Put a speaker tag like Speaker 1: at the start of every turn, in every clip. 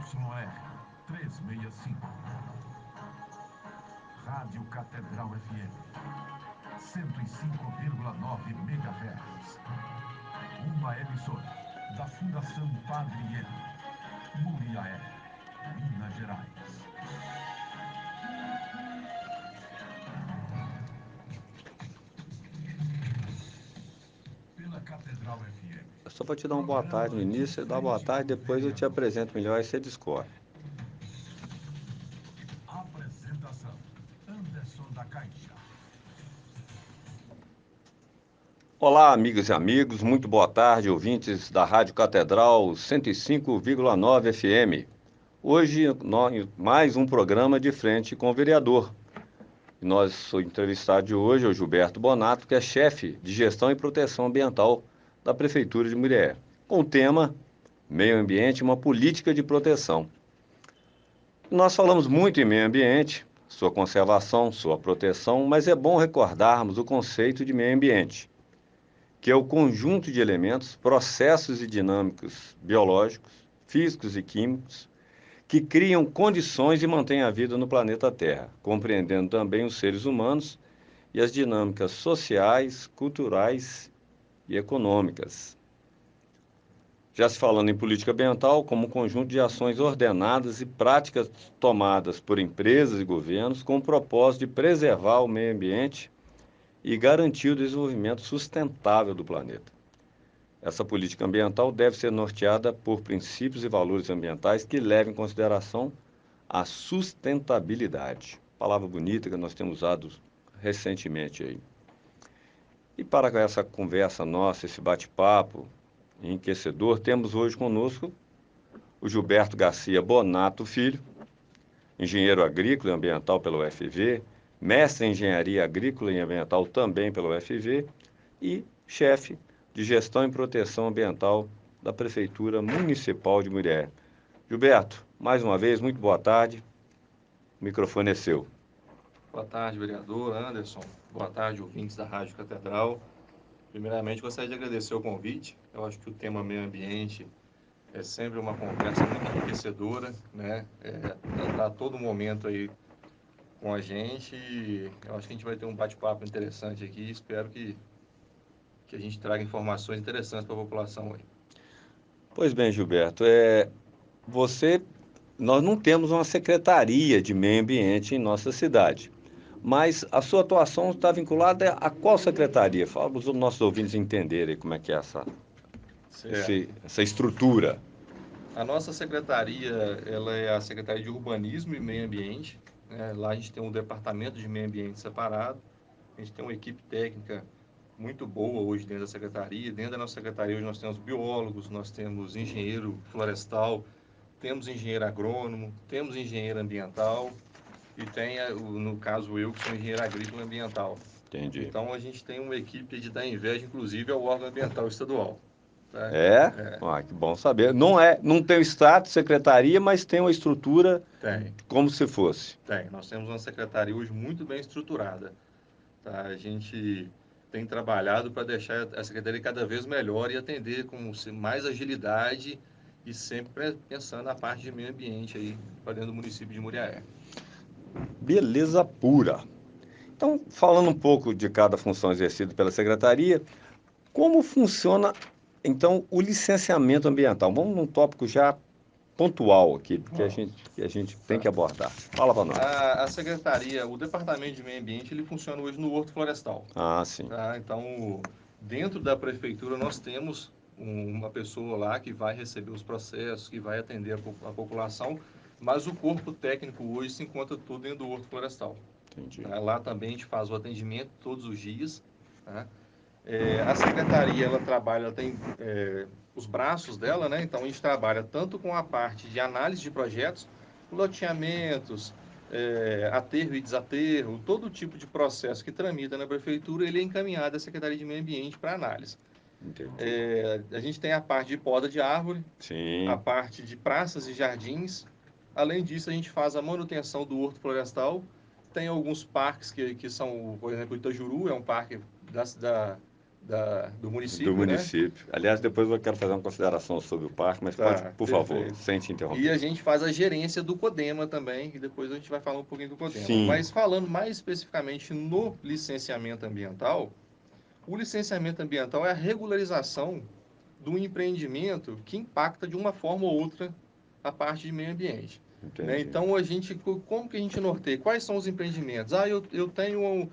Speaker 1: CYR 365. Rádio Catedral FM 105,9 MHz. Uma emissora da Fundação Padre Hélio, Muriaé, Minas Gerais. Pela Catedral FM.
Speaker 2: Só para te dar uma boa tarde no início, você dá uma boa tarde, depois eu te apresento melhor e você discorre.
Speaker 1: Apresentação: Anderson da Caixa.
Speaker 2: Olá, amigas e amigos, muito boa tarde, ouvintes da Rádio Catedral 105,9 FM. Hoje, mais um programa de frente com o vereador. O entrevistado de hoje é o Gilberto Bonato, que é chefe de gestão e proteção ambiental da Prefeitura de Muriaé, com o tema Meio Ambiente, uma política de proteção. Nós falamos muito em meio ambiente, sua conservação, sua proteção, mas é bom recordarmos o conceito de meio ambiente, que é o conjunto de elementos, processos e dinâmicos biológicos, físicos e químicos, que criam condições e mantêm a vida no planeta Terra, compreendendo também os seres humanos e as dinâmicas sociais, culturais e econômicas. Já se falando em política ambiental como um conjunto de ações ordenadas e práticas tomadas por empresas e governos com o propósito de preservar o meio ambiente e garantir o desenvolvimento sustentável do planeta. Essa política ambiental deve ser norteada por princípios e valores ambientais que levem em consideração a sustentabilidade. Palavra bonita que nós temos usado recentemente aí. E para essa conversa nossa, esse bate-papo enriquecedor, temos hoje conosco o Gilberto Garcia Bonato Filho, engenheiro agrícola e ambiental pela UFV, mestre em engenharia agrícola e ambiental também pela UFV e chefe de gestão e proteção ambiental da Prefeitura Municipal de Muriaé. Gilberto, mais uma vez, muito boa tarde. O microfone é seu.
Speaker 3: Boa tarde, vereador Anderson. Boa tarde, ouvintes da Rádio Catedral. Primeiramente, gostaria de agradecer o convite. Eu acho que o tema meio ambiente é sempre uma conversa muito enriquecedora, né? Tá a todo momento aí com a gente. E eu acho que a gente vai ter um bate-papo interessante aqui. Espero que a gente traga informações interessantes para a população aí.
Speaker 2: Pois bem, Gilberto, nós não temos uma secretaria de meio ambiente em nossa cidade, mas a sua atuação está vinculada a qual secretaria? Fala para os nossos ouvintes entenderem como é que é essa estrutura.
Speaker 3: A nossa secretaria, ela é a Secretaria de Urbanismo e Meio Ambiente, né? Lá a gente tem um departamento de meio ambiente separado, a gente tem uma equipe técnica muito boa hoje dentro da secretaria. Dentro da nossa secretaria hoje nós temos biólogos, nós temos engenheiro florestal, temos engenheiro agrônomo, temos engenheiro ambiental e tem, no caso, eu que sou engenheiro agrícola e ambiental.
Speaker 2: Entendi.
Speaker 3: Então a gente tem uma equipe de dar inveja, inclusive, ao órgão ambiental estadual. Tá?
Speaker 2: Que bom saber. Não tem o status secretaria, mas tem uma estrutura como se fosse.
Speaker 3: Tem. Nós temos uma secretaria hoje muito bem estruturada. Tá? A gente tem trabalhado para deixar a secretaria cada vez melhor e atender com mais agilidade e sempre pensando na parte de meio ambiente aí para dentro do município de Muriaé.
Speaker 2: Beleza pura. Então, falando um pouco de cada função exercida pela secretaria, como funciona, então, o licenciamento ambiental? Vamos num tópico já pontual aqui, que a gente tem que abordar. Fala para nós.
Speaker 3: A secretaria, o departamento de meio ambiente, ele funciona hoje no Horto Florestal.
Speaker 2: Sim.
Speaker 3: Tá? Então, dentro da prefeitura, nós temos uma pessoa lá que vai receber os processos, que vai atender a população, mas o corpo técnico hoje se encontra tudo dentro do Horto Florestal.
Speaker 2: Entendi.
Speaker 3: Tá? Lá também a gente faz o atendimento todos os dias. Tá? A secretaria, ela trabalha, tem os braços dela, né? Então a gente trabalha tanto com a parte de análise de projetos, loteamentos, aterro e desaterro, todo tipo de processo que tramita na prefeitura, ele é encaminhado à Secretaria de Meio Ambiente para análise. A gente tem a parte de poda de árvore,
Speaker 2: Sim.
Speaker 3: a parte de praças e jardins. Além disso, a gente faz a manutenção do horto florestal tem alguns parques que são, por exemplo, Itajuru é um parque do município,
Speaker 2: Do
Speaker 3: né?
Speaker 2: município. Aliás, depois eu quero fazer uma consideração sobre o parque, mas pode,
Speaker 3: Tá,
Speaker 2: por favor,
Speaker 3: perfeito.
Speaker 2: sem te
Speaker 3: E
Speaker 2: interromper.
Speaker 3: a gente faz a gerência do CODEMA também, e depois a gente vai falar um pouquinho do CODEMA.
Speaker 2: Sim.
Speaker 3: Mas falando mais especificamente no licenciamento ambiental, o licenciamento ambiental é a regularização do empreendimento que impacta de uma forma ou outra a parte de meio ambiente. Né?
Speaker 2: Entendi.
Speaker 3: Então, como que a gente norteia? Quais são os empreendimentos? Eu tenho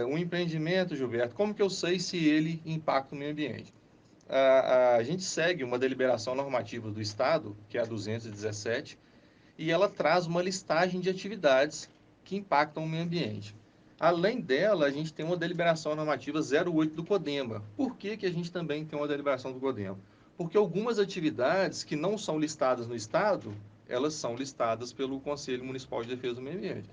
Speaker 3: um empreendimento, Gilberto, como que eu sei se ele impacta o meio ambiente? A gente segue uma deliberação normativa do Estado, que é a 217, e ela traz uma listagem de atividades que impactam o meio ambiente. Além dela, a gente tem uma deliberação normativa 08 do CODEMA. Por que a gente também tem uma deliberação do CODEMA? Porque algumas atividades que não são listadas no Estado, elas são listadas pelo Conselho Municipal de Defesa do Meio Ambiente.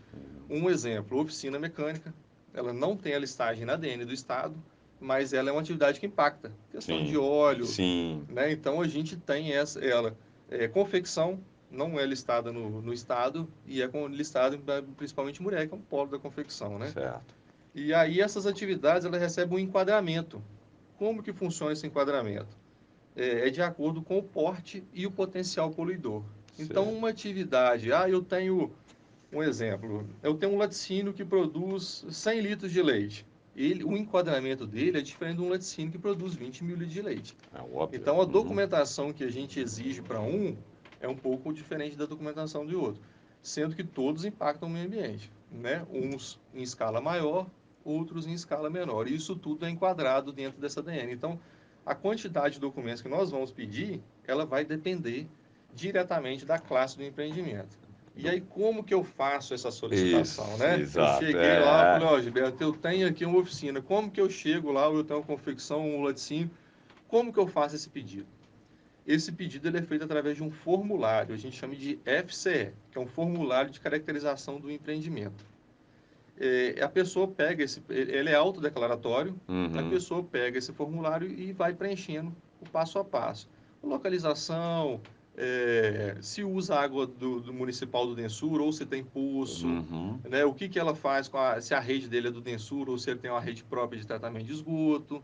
Speaker 3: Um exemplo, oficina mecânica, ela não tem a listagem na ADN do Estado, mas ela é uma atividade que impacta. Questão de
Speaker 2: Sim.
Speaker 3: óleo,
Speaker 2: Sim.
Speaker 3: né? Então a gente tem confecção, não é listada no Estado e é listada principalmente mulher, que é um polo da confecção, né?
Speaker 2: Certo.
Speaker 3: E aí essas atividades elas recebem um enquadramento. Como que funciona esse enquadramento? É de acordo com o porte e o potencial poluidor. Então
Speaker 2: Certo.
Speaker 3: uma atividade, eu tenho um exemplo, eu tenho um laticínio que produz 100 litros de leite. O enquadramento dele é diferente de um laticínio que produz 20 mil litros de leite.
Speaker 2: É óbvio.
Speaker 3: Então, a
Speaker 2: Uhum.
Speaker 3: documentação que a gente exige para um é um pouco diferente da documentação de outro, sendo que todos impactam o meio ambiente, né? Uns em escala maior, outros em escala menor. E isso tudo é enquadrado dentro dessa DN. Então, a quantidade de documentos que nós vamos pedir, ela vai depender diretamente da classe do empreendimento. E aí, como que eu faço essa solicitação,
Speaker 2: Isso,
Speaker 3: né? Eu
Speaker 2: exato.
Speaker 3: cheguei lá, falei, Gilberto, eu tenho aqui uma oficina. Como que eu chego lá, eu tenho uma confecção, um laticínio, como que eu faço esse pedido? Esse pedido ele é feito através de um formulário, a gente chama de FCE, que é um formulário de caracterização do empreendimento. A pessoa pega ele é autodeclaratório, a
Speaker 2: Uhum.
Speaker 3: pessoa pega esse formulário e vai preenchendo o passo a passo. Localização, se usa água do municipal do Densur ou se tem poço,
Speaker 2: Uhum.
Speaker 3: né? O que ela faz se a rede dele é do Densur ou se ele tem uma rede própria de tratamento de esgoto.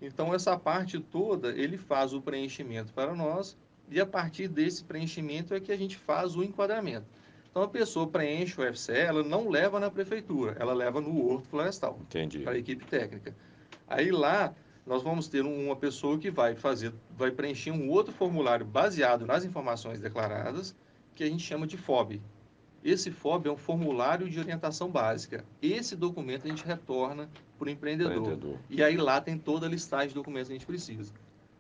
Speaker 3: Então, essa parte toda, ele faz o preenchimento para nós e a partir desse preenchimento é que a gente faz o enquadramento. Então, a pessoa preenche o FCE, ela não leva na prefeitura, ela leva no Horto Florestal,
Speaker 2: Entendi.
Speaker 3: para a equipe técnica. Aí lá, nós vamos ter uma pessoa que vai preencher um outro formulário baseado nas informações declaradas, que a gente chama de FOB. Esse FOB é um formulário de orientação básica. Esse documento a gente retorna para o empreendedor. E aí lá tem toda a listagem de documentos que a gente precisa.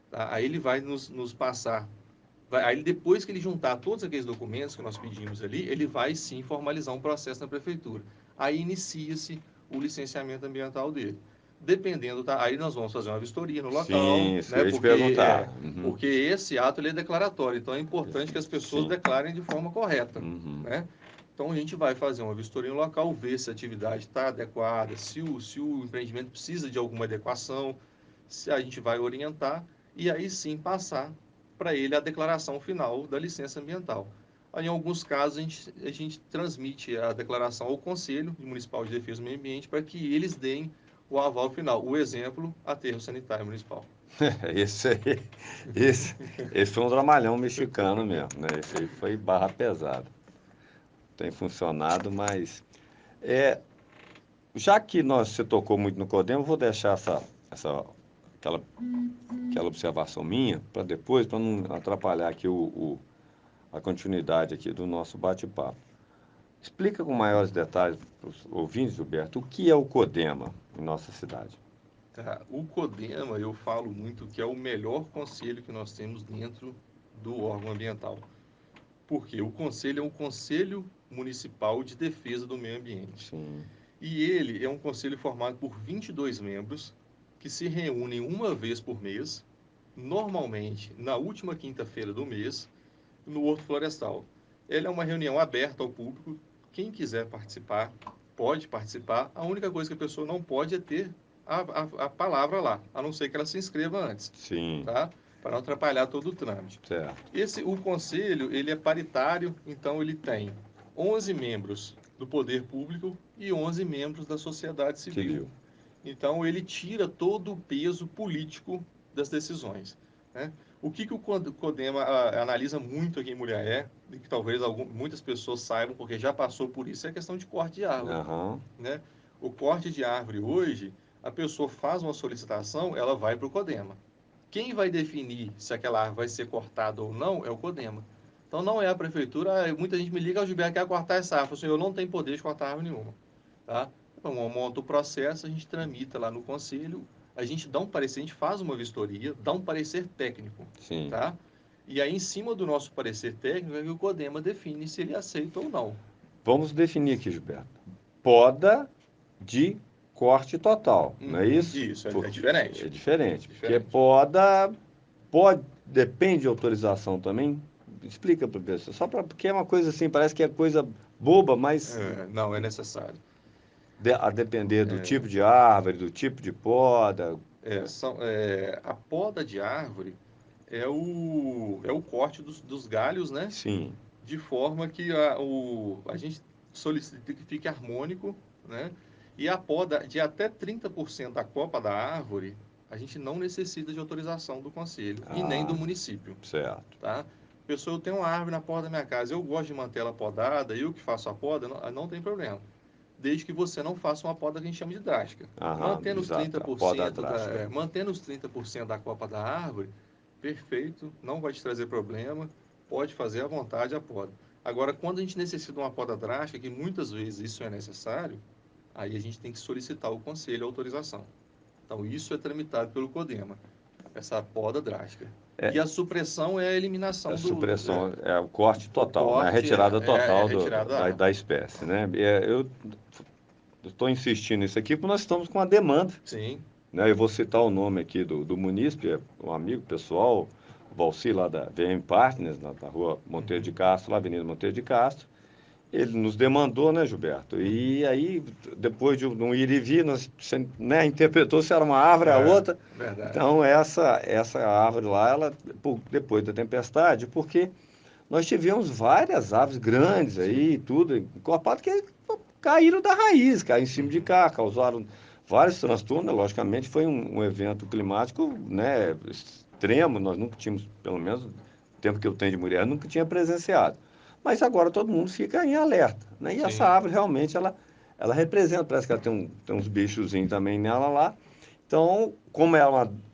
Speaker 3: Tá? Aí ele vai nos passar. Aí depois que ele juntar todos aqueles documentos que nós pedimos ali, ele vai sim formalizar um processo na prefeitura. Aí inicia-se o licenciamento ambiental dele. Dependendo, tá? Aí nós vamos fazer uma vistoria no local,
Speaker 2: Sim, isso que
Speaker 3: né?
Speaker 2: eu ia te perguntar.
Speaker 3: Porque esse ato ele é declaratório, então é importante que as pessoas
Speaker 2: Sim.
Speaker 3: declarem de forma correta,
Speaker 2: Uhum.
Speaker 3: né? Então a gente vai fazer uma vistoria no local, ver se a atividade está adequada, se o empreendimento precisa de alguma adequação, se a gente vai orientar e aí sim passar para ele a declaração final da licença ambiental. Aí, em alguns casos, a gente transmite a declaração ao Conselho Municipal de Defesa do Meio Ambiente para que eles deem o aval final. O exemplo, aterro sanitário municipal.
Speaker 2: Esse foi um dramalhão mexicano mesmo, né? Esse aí foi barra pesada. Tem funcionado, mas... Já que você tocou muito no CODEM, eu vou deixar aquela observação minha para depois, para não atrapalhar aqui a continuidade aqui do nosso bate-papo. Explica com maiores detalhes para os ouvintes, Gilberto, o que é o CODEMA em nossa cidade.
Speaker 3: Tá. O CODEMA, eu falo muito que é o melhor conselho que nós temos dentro do órgão ambiental. Porque o conselho é um conselho municipal de defesa do meio ambiente.
Speaker 2: Sim.
Speaker 3: E ele é um conselho formado por 22 membros que se reúnem uma vez por mês, normalmente na última quinta-feira do mês, no Horto Florestal. Ele é uma reunião aberta ao público. Quem quiser participar, pode participar. A única coisa que a pessoa não pode é ter a palavra lá, a não ser que ela se inscreva antes.
Speaker 2: Sim.
Speaker 3: Tá? Para não atrapalhar todo o trâmite.
Speaker 2: Certo.
Speaker 3: O conselho, ele é paritário, então ele tem 11 membros do poder público e 11 membros da sociedade civil.
Speaker 2: Civil.
Speaker 3: Então, ele tira todo o peso político das decisões, né? O que o CODEMA analisa muito aqui em Muriaé, e que talvez muitas pessoas saibam, porque já passou por isso, é a questão de corte de árvore,
Speaker 2: Aham.
Speaker 3: né? O corte de árvore hoje, a pessoa faz uma solicitação, ela vai para o CODEMA. Quem vai definir se aquela árvore vai ser cortada ou não é o CODEMA. Então, não é a prefeitura. Muita gente me liga, o Gilberto quer cortar essa árvore. Eu falo assim, eu não tenho poder de cortar árvore nenhuma. Tá? Então, monta o processo, a gente tramita lá no conselho, a gente dá um parecer, a gente faz uma vistoria, dá um parecer técnico,
Speaker 2: Sim.
Speaker 3: tá? E aí, em cima do nosso parecer técnico, é que o CODEMA define se ele aceita ou não.
Speaker 2: Vamos definir aqui, Gilberto. Poda de corte total, não é isso?
Speaker 3: Isso, é
Speaker 2: Porque
Speaker 3: diferente.
Speaker 2: é diferente. Porque
Speaker 3: Diferente.
Speaker 2: poda depende de autorização também. Explica para o pessoal, porque é uma coisa assim, parece que é coisa boba, mas
Speaker 3: Não, é necessário.
Speaker 2: a depender do tipo de árvore, do tipo de poda.
Speaker 3: A poda de árvore é o corte dos galhos, né?
Speaker 2: Sim.
Speaker 3: De forma que a gente solicita que fique harmônico, né? E a poda de até 30% da copa da árvore, a gente não necessita de autorização do conselho e nem do município,
Speaker 2: Certo.
Speaker 3: tá? Pessoa, eu tenho uma árvore na porta da minha casa, eu gosto de manter ela podada, eu que faço a poda, não tem problema. Desde que você não faça uma poda que a gente chama de drástica. Mantendo os
Speaker 2: Exato, a poda
Speaker 3: 30%
Speaker 2: drástica.
Speaker 3: mantendo os 30% da copa da árvore, perfeito, não vai te trazer problema, pode fazer à vontade a poda. Agora, quando a gente necessita de uma poda drástica, que muitas vezes isso é necessário, aí a gente tem que solicitar ao conselho a autorização. Então, isso é tramitado pelo CODEMA, essa poda drástica. E a supressão é a eliminação
Speaker 2: A supressão é o corte
Speaker 3: o
Speaker 2: total, né? A
Speaker 3: corte,
Speaker 2: retirada total
Speaker 3: retirada da árvore.
Speaker 2: da espécie, né? Eu estou insistindo nisso aqui porque nós estamos com uma demanda,
Speaker 3: Sim,
Speaker 2: né? Eu vou citar o nome aqui do munícipe, é um amigo pessoal, o Valci, lá da VM Partners, na rua Monteiro de Castro, lá Avenida Monteiro de Castro. Ele nos demandou, né, Gilberto? E aí, depois de um ir e vir, você, né, interpretou se era uma árvore, a outra.
Speaker 3: verdade.
Speaker 2: Então, essa árvore lá, ela, depois da tempestade, porque nós tivemos várias árvores grandes aí, tudo, encorpadas, que caíram da raiz, caíram em cima de cá, causaram vários transtornos. Logicamente, foi um evento climático, né, extremo, nós nunca tínhamos, pelo menos no tempo que eu tenho de mulher, nunca tinha presenciado. Mas agora todo mundo fica em alerta, né? E essa
Speaker 3: Sim.
Speaker 2: árvore realmente, ela representa, parece que ela tem uns bichozinhos também nela lá. Então, como é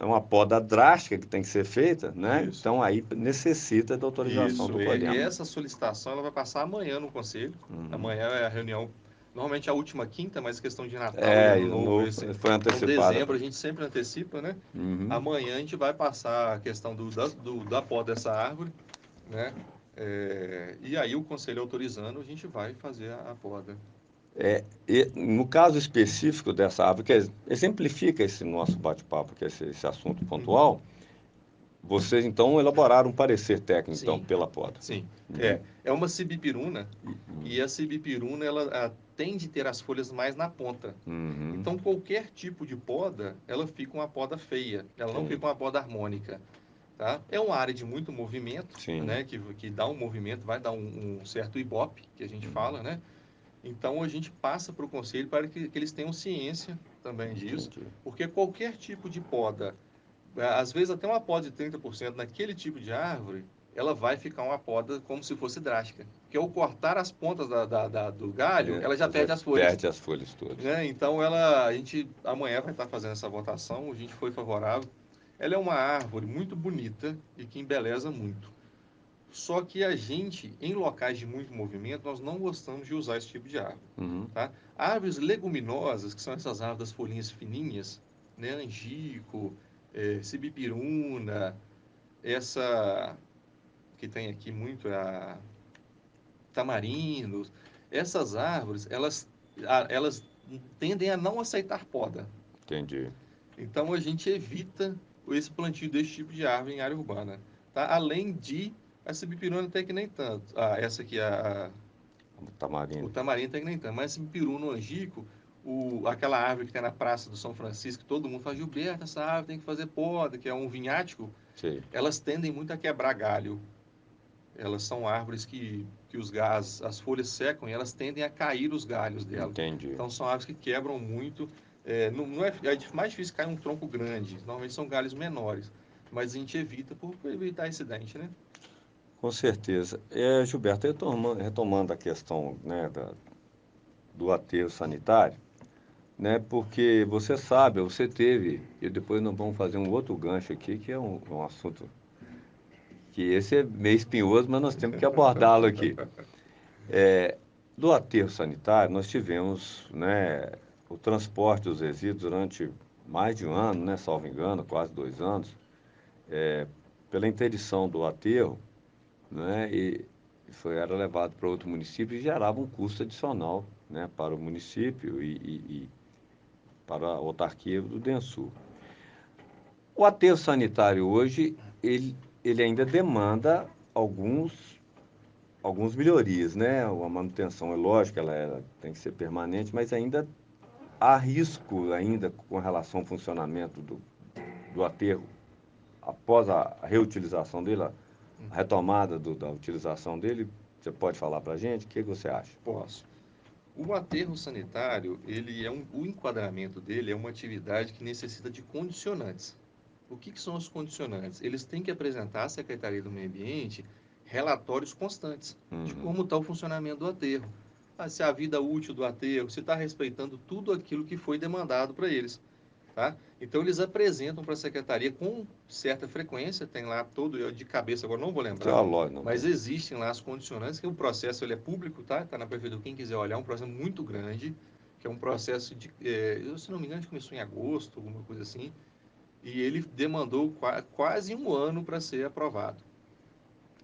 Speaker 2: uma poda drástica que tem que ser feita, né?
Speaker 3: Isso.
Speaker 2: Então aí necessita da autorização do
Speaker 3: E
Speaker 2: CODEMA.
Speaker 3: essa solicitação ela vai passar amanhã no conselho. Amanhã é a reunião, normalmente é a última quinta, mas questão de Natal e Ano Novo,
Speaker 2: foi antecipada.
Speaker 3: dezembro a gente sempre antecipa, né?
Speaker 2: Uhum.
Speaker 3: Amanhã a gente vai passar a questão da poda dessa árvore, né? E aí o conselho autorizando, a gente vai fazer a poda.
Speaker 2: E no caso específico dessa árvore, que exemplifica esse nosso bate-papo, que é esse assunto pontual, vocês então elaboraram um parecer técnico então,
Speaker 3: Sim.
Speaker 2: pela poda.
Speaker 3: Sim, é uma cibipiruna e a cibipiruna ela tende a ter as folhas mais na ponta.
Speaker 2: Uhum.
Speaker 3: Então qualquer tipo de poda, ela fica uma poda feia, ela não
Speaker 2: Sim.
Speaker 3: fica uma poda harmônica, tá? É uma área de muito movimento,
Speaker 2: Sim.
Speaker 3: né, que dá um movimento, vai dar um certo ibope, que a gente fala, né? Então a gente passa para o conselho para que eles tenham ciência também disso,
Speaker 2: Entendi.
Speaker 3: porque qualquer tipo de poda, às vezes até uma poda de 30% naquele tipo de árvore, ela vai ficar uma poda como se fosse drástica. Porque ao cortar as pontas do galho, ela já perde as folhas.
Speaker 2: Perde as folhas todas.
Speaker 3: Né? Então a gente amanhã vai estar fazendo essa votação, a gente foi favorável. Ela é uma árvore muito bonita e que embeleza muito. Só que a gente, em locais de muito movimento, nós não gostamos de usar esse tipo de árvore.
Speaker 2: Uhum.
Speaker 3: Tá? Árvores leguminosas, que são essas árvores das folhinhas fininhas, né? Angico, sibipiruna, essa que tem aqui muito, a tamarindo, essas árvores, elas tendem a não aceitar poda.
Speaker 2: Entendi.
Speaker 3: Então a gente evita esse plantio desse tipo de árvore em área urbana. Tá? Além de a sibipiruna até que nem tanto. Essa aqui,
Speaker 2: O tamarindo.
Speaker 3: o tamarindo até que nem tanto. Mas a sibipiruna, o angico, aquela árvore que tem na Praça do São Francisco, que todo mundo fala, Gilberto, essa árvore tem que fazer poda, que é um vinhático,
Speaker 2: Sim.
Speaker 3: elas tendem muito a quebrar galho. elas são árvores que as folhas secam e elas tendem a cair os galhos dela.
Speaker 2: Entendi.
Speaker 3: Então são árvores que quebram muito. Não é mais difícil cair um tronco grande, normalmente são galhos menores, mas a gente evita por evitar acidente, né?
Speaker 2: Com certeza. Gilberto, retomando a questão, né, do aterro sanitário, né, porque você sabe, você teve, e depois nós vamos fazer um outro gancho aqui, que é um assunto que esse é meio espinhoso, mas nós temos que abordá-lo aqui. Do aterro sanitário, nós tivemos, né, o transporte dos resíduos durante mais de um ano, né, salvo engano, quase 2 anos, pela interdição do aterro, né, era levado para outro município e gerava um custo adicional, né, para o município e para a autarquia do DENSUR. O aterro sanitário hoje, ele ainda demanda algumas melhorias, né? A manutenção é lógica, ela tem que ser permanente, mas ainda há risco ainda com relação ao funcionamento do aterro após a reutilização dele, a retomada da utilização dele. Você pode falar para a gente? O que você acha?
Speaker 3: Posso. O aterro sanitário, o enquadramento dele é uma atividade que necessita de condicionantes. O que são os condicionantes? Eles têm que apresentar à Secretaria do Meio Ambiente relatórios constantes de como está o funcionamento do aterro. Se a vida útil do aterro, se está respeitando tudo aquilo que foi demandado para eles. Tá? Então, eles apresentam para a Secretaria com certa frequência, tem lá todo, eu de cabeça agora não vou lembrar, mas existem lá as condicionantes, que o processo ele é público, tá? Está na prefeitura, quem quiser olhar, é um processo muito grande, que é um processo se não me engano, começou em agosto, alguma coisa assim, e ele demandou quase um ano para ser aprovado.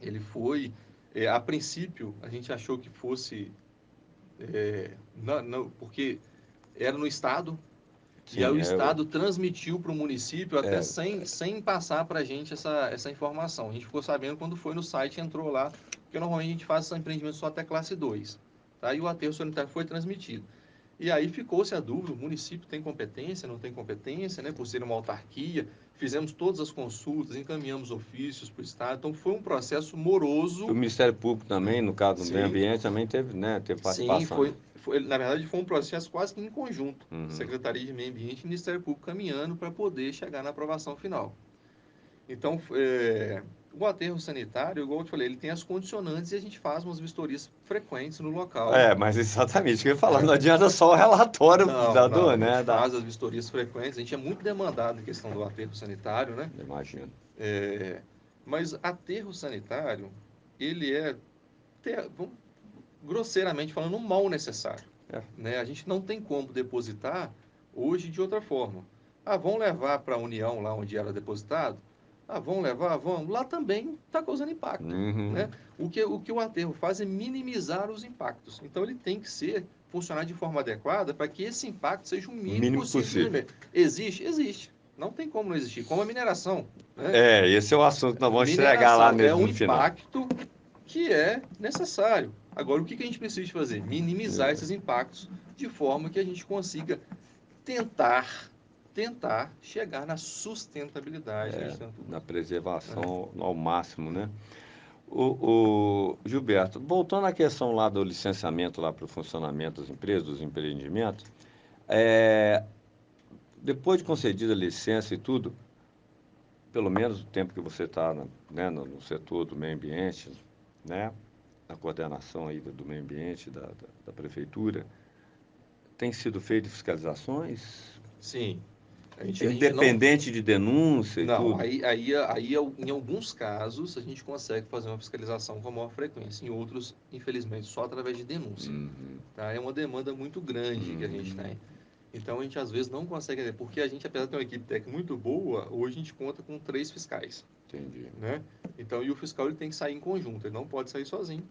Speaker 3: Ele foi, a princípio, a gente achou que fosse, porque era no Estado,
Speaker 2: Sim,
Speaker 3: e aí o Estado transmitiu para o município até sem passar para a gente essa informação. A gente ficou sabendo quando foi no site, entrou lá, porque normalmente a gente faz esse empreendimento só até classe 2. Tá? E o aterro sanitário foi transmitido. E aí ficou-se a dúvida, o município tem competência, não tem competência, né, por ser uma autarquia. Fizemos todas as consultas, encaminhamos ofícios para o Estado, então foi um processo moroso.
Speaker 2: O Ministério Público também, no caso do meio ambiente, também teve, né, teve participação.
Speaker 3: Sim, na verdade foi um processo quase que em conjunto. Secretaria de Meio Ambiente e Ministério Público caminhando para poder chegar na aprovação final. Então, o aterro sanitário, igual eu te falei, ele tem as condicionantes e a gente faz umas vistorias frequentes no local.
Speaker 2: Mas exatamente o que eu ia falar, não adianta só o relatório
Speaker 3: não, né? A gente faz as vistorias frequentes, a gente é muito demandado em questão do aterro sanitário, né?
Speaker 2: Imagino.
Speaker 3: Mas aterro sanitário, ele grosseiramente falando, um mal necessário. Né? A gente não tem como depositar hoje de outra forma. Vão levar para a União, lá onde era depositado? Vão levar? Vamos. Lá também está causando impacto. Né? O que o aterro faz é minimizar os impactos. Então, ele tem que funcionar de forma adequada para que esse impacto seja o mínimo possível. Existe? Existe. Não tem como não existir. Como a mineração. Né?
Speaker 2: Esse é o assunto que nós vamos chegar lá mesmo no final.
Speaker 3: É um impacto que é necessário. Agora, o que a gente precisa fazer? Minimizar esses impactos de forma que a gente consiga tentar chegar na sustentabilidade.
Speaker 2: Na preservação ao máximo, né? Gilberto, voltando à questão lá do licenciamento lá para o funcionamento das empresas, dos empreendimentos, depois de concedida a licença e tudo, pelo menos o tempo que você está, né, no setor do meio ambiente, né, na coordenação aí do meio ambiente da prefeitura, tem sido feito fiscalizações?
Speaker 3: Sim.
Speaker 2: Independente de denúncia e tudo?
Speaker 3: Aí, em alguns casos, a gente consegue fazer uma fiscalização com maior frequência. Em outros, infelizmente, só através de denúncia. Tá? É uma demanda muito grande que a gente tem. Então, a gente às vezes não consegue, porque a gente, apesar de ter uma equipe técnica muito boa, hoje a gente conta com 3 fiscais.
Speaker 2: Entendi.
Speaker 3: Né? Então, e o fiscal ele tem que sair em conjunto, ele não pode sair sozinho.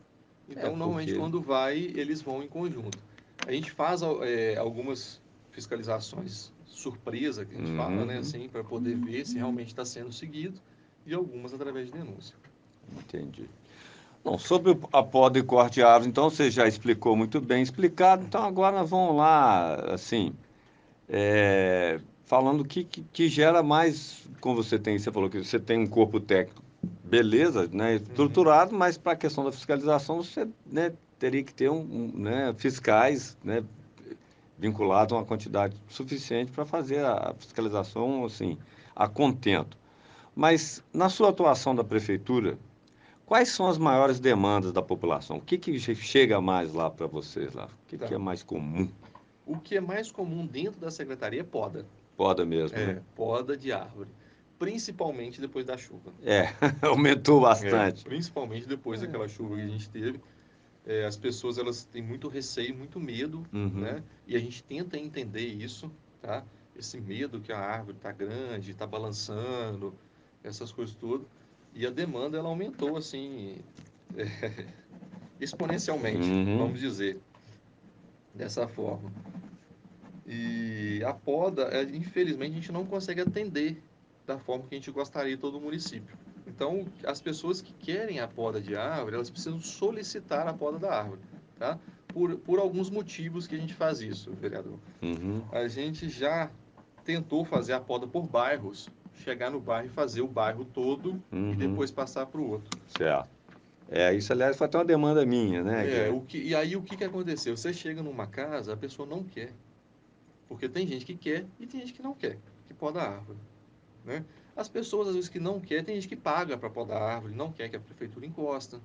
Speaker 3: Então, normalmente, quando eles vão em conjunto. A gente faz algumas fiscalizações surpresa, que a gente fala, né, assim, para poder ver se realmente está sendo seguido, e algumas através de denúncia.
Speaker 2: Entendi. Bom, sobre a poda e corte de árvores, então você já explicou muito bem explicado, então agora nós vamos lá, assim, falando que gera mais, como você falou que você tem um corpo técnico beleza, né, estruturado, mas para a questão da fiscalização você, né, teria que ter né, fiscais, né, vinculados a uma quantidade suficiente para fazer a fiscalização assim, a contento. Mas na sua atuação da prefeitura, quais são as maiores demandas da população? O que chega mais lá para vocês lá? O que é mais comum?
Speaker 3: O que é mais comum dentro da secretaria é poda.
Speaker 2: Poda mesmo, né?
Speaker 3: Poda de árvore. Principalmente depois da chuva.
Speaker 2: Aumentou bastante.
Speaker 3: Principalmente depois daquela chuva que a gente teve. As pessoas elas têm muito receio, muito medo, né? E a gente tenta entender isso, tá? Esse medo que a árvore está grande, está balançando, essas coisas todas. E a demanda ela aumentou assim exponencialmente, vamos dizer, dessa forma. E a poda, infelizmente, a gente não consegue atender da forma que a gente gostaria em todo o município. Então, as pessoas que querem a poda de árvore, elas precisam solicitar a poda da árvore, tá? Por alguns motivos que a gente faz isso, vereador. A gente já tentou fazer a poda por bairros, chegar no bairro e fazer o bairro todo e depois passar para o outro.
Speaker 2: Certo. Isso, aliás, foi até uma demanda minha, né?
Speaker 3: E aí, o que aconteceu? Você chega numa casa, a pessoa não quer. Porque tem gente que quer e tem gente que não quer, que poda a árvore. Né? As pessoas, às vezes, que não querem, tem gente que paga para podar a árvore, não quer que a prefeitura encosta.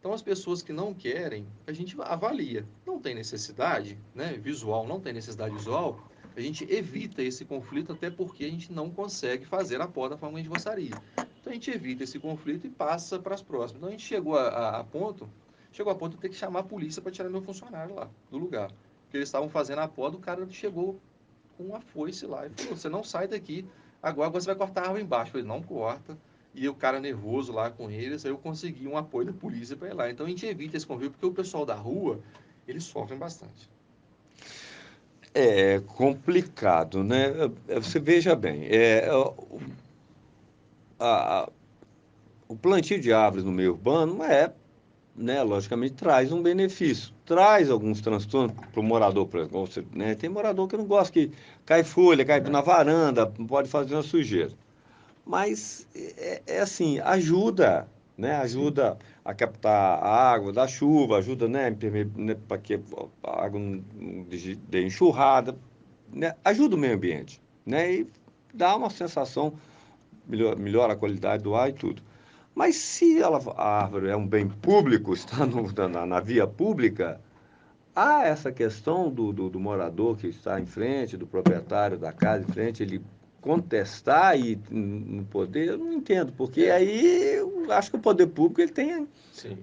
Speaker 3: Então, as pessoas que não querem, a gente avalia. Não tem necessidade, né, visual, não tem necessidade visual, a gente evita esse conflito, até porque a gente não consegue fazer a poda da forma que a gente gostaria. Então, a gente evita esse conflito e passa para as próximas. Então, a gente chegou a ponto de ter que chamar a polícia para tirar meu funcionário lá do lugar. Porque eles estavam fazendo a poda, o cara chegou com uma foice lá e falou, você não sai daqui, agora você vai cortar a árvore embaixo. Eu falei, não corta. E o cara nervoso lá com eles, aí eu consegui um apoio da polícia para ir lá. Então a gente evita esse convívio, porque o pessoal da rua, eles sofrem bastante.
Speaker 2: É complicado, né? Você veja bem, o plantio de árvores no meio urbano né, logicamente traz um benefício, traz alguns transtornos para o morador, por exemplo, né, tem morador que não gosta que cai folha, cai na varanda, pode fazer uma sujeira. Mas assim, ajuda, né? Ajuda a captar a água da chuva, ajuda, né, para que a água não dê enxurrada, né? Ajuda o meio ambiente, né? E dá uma sensação, melhora a qualidade do ar e tudo. Mas se a árvore é um bem público, está na via pública, há essa questão do morador que está em frente, do proprietário da casa em frente, ele contestar e no poder, eu não entendo, porque aí eu acho que o poder público ele tem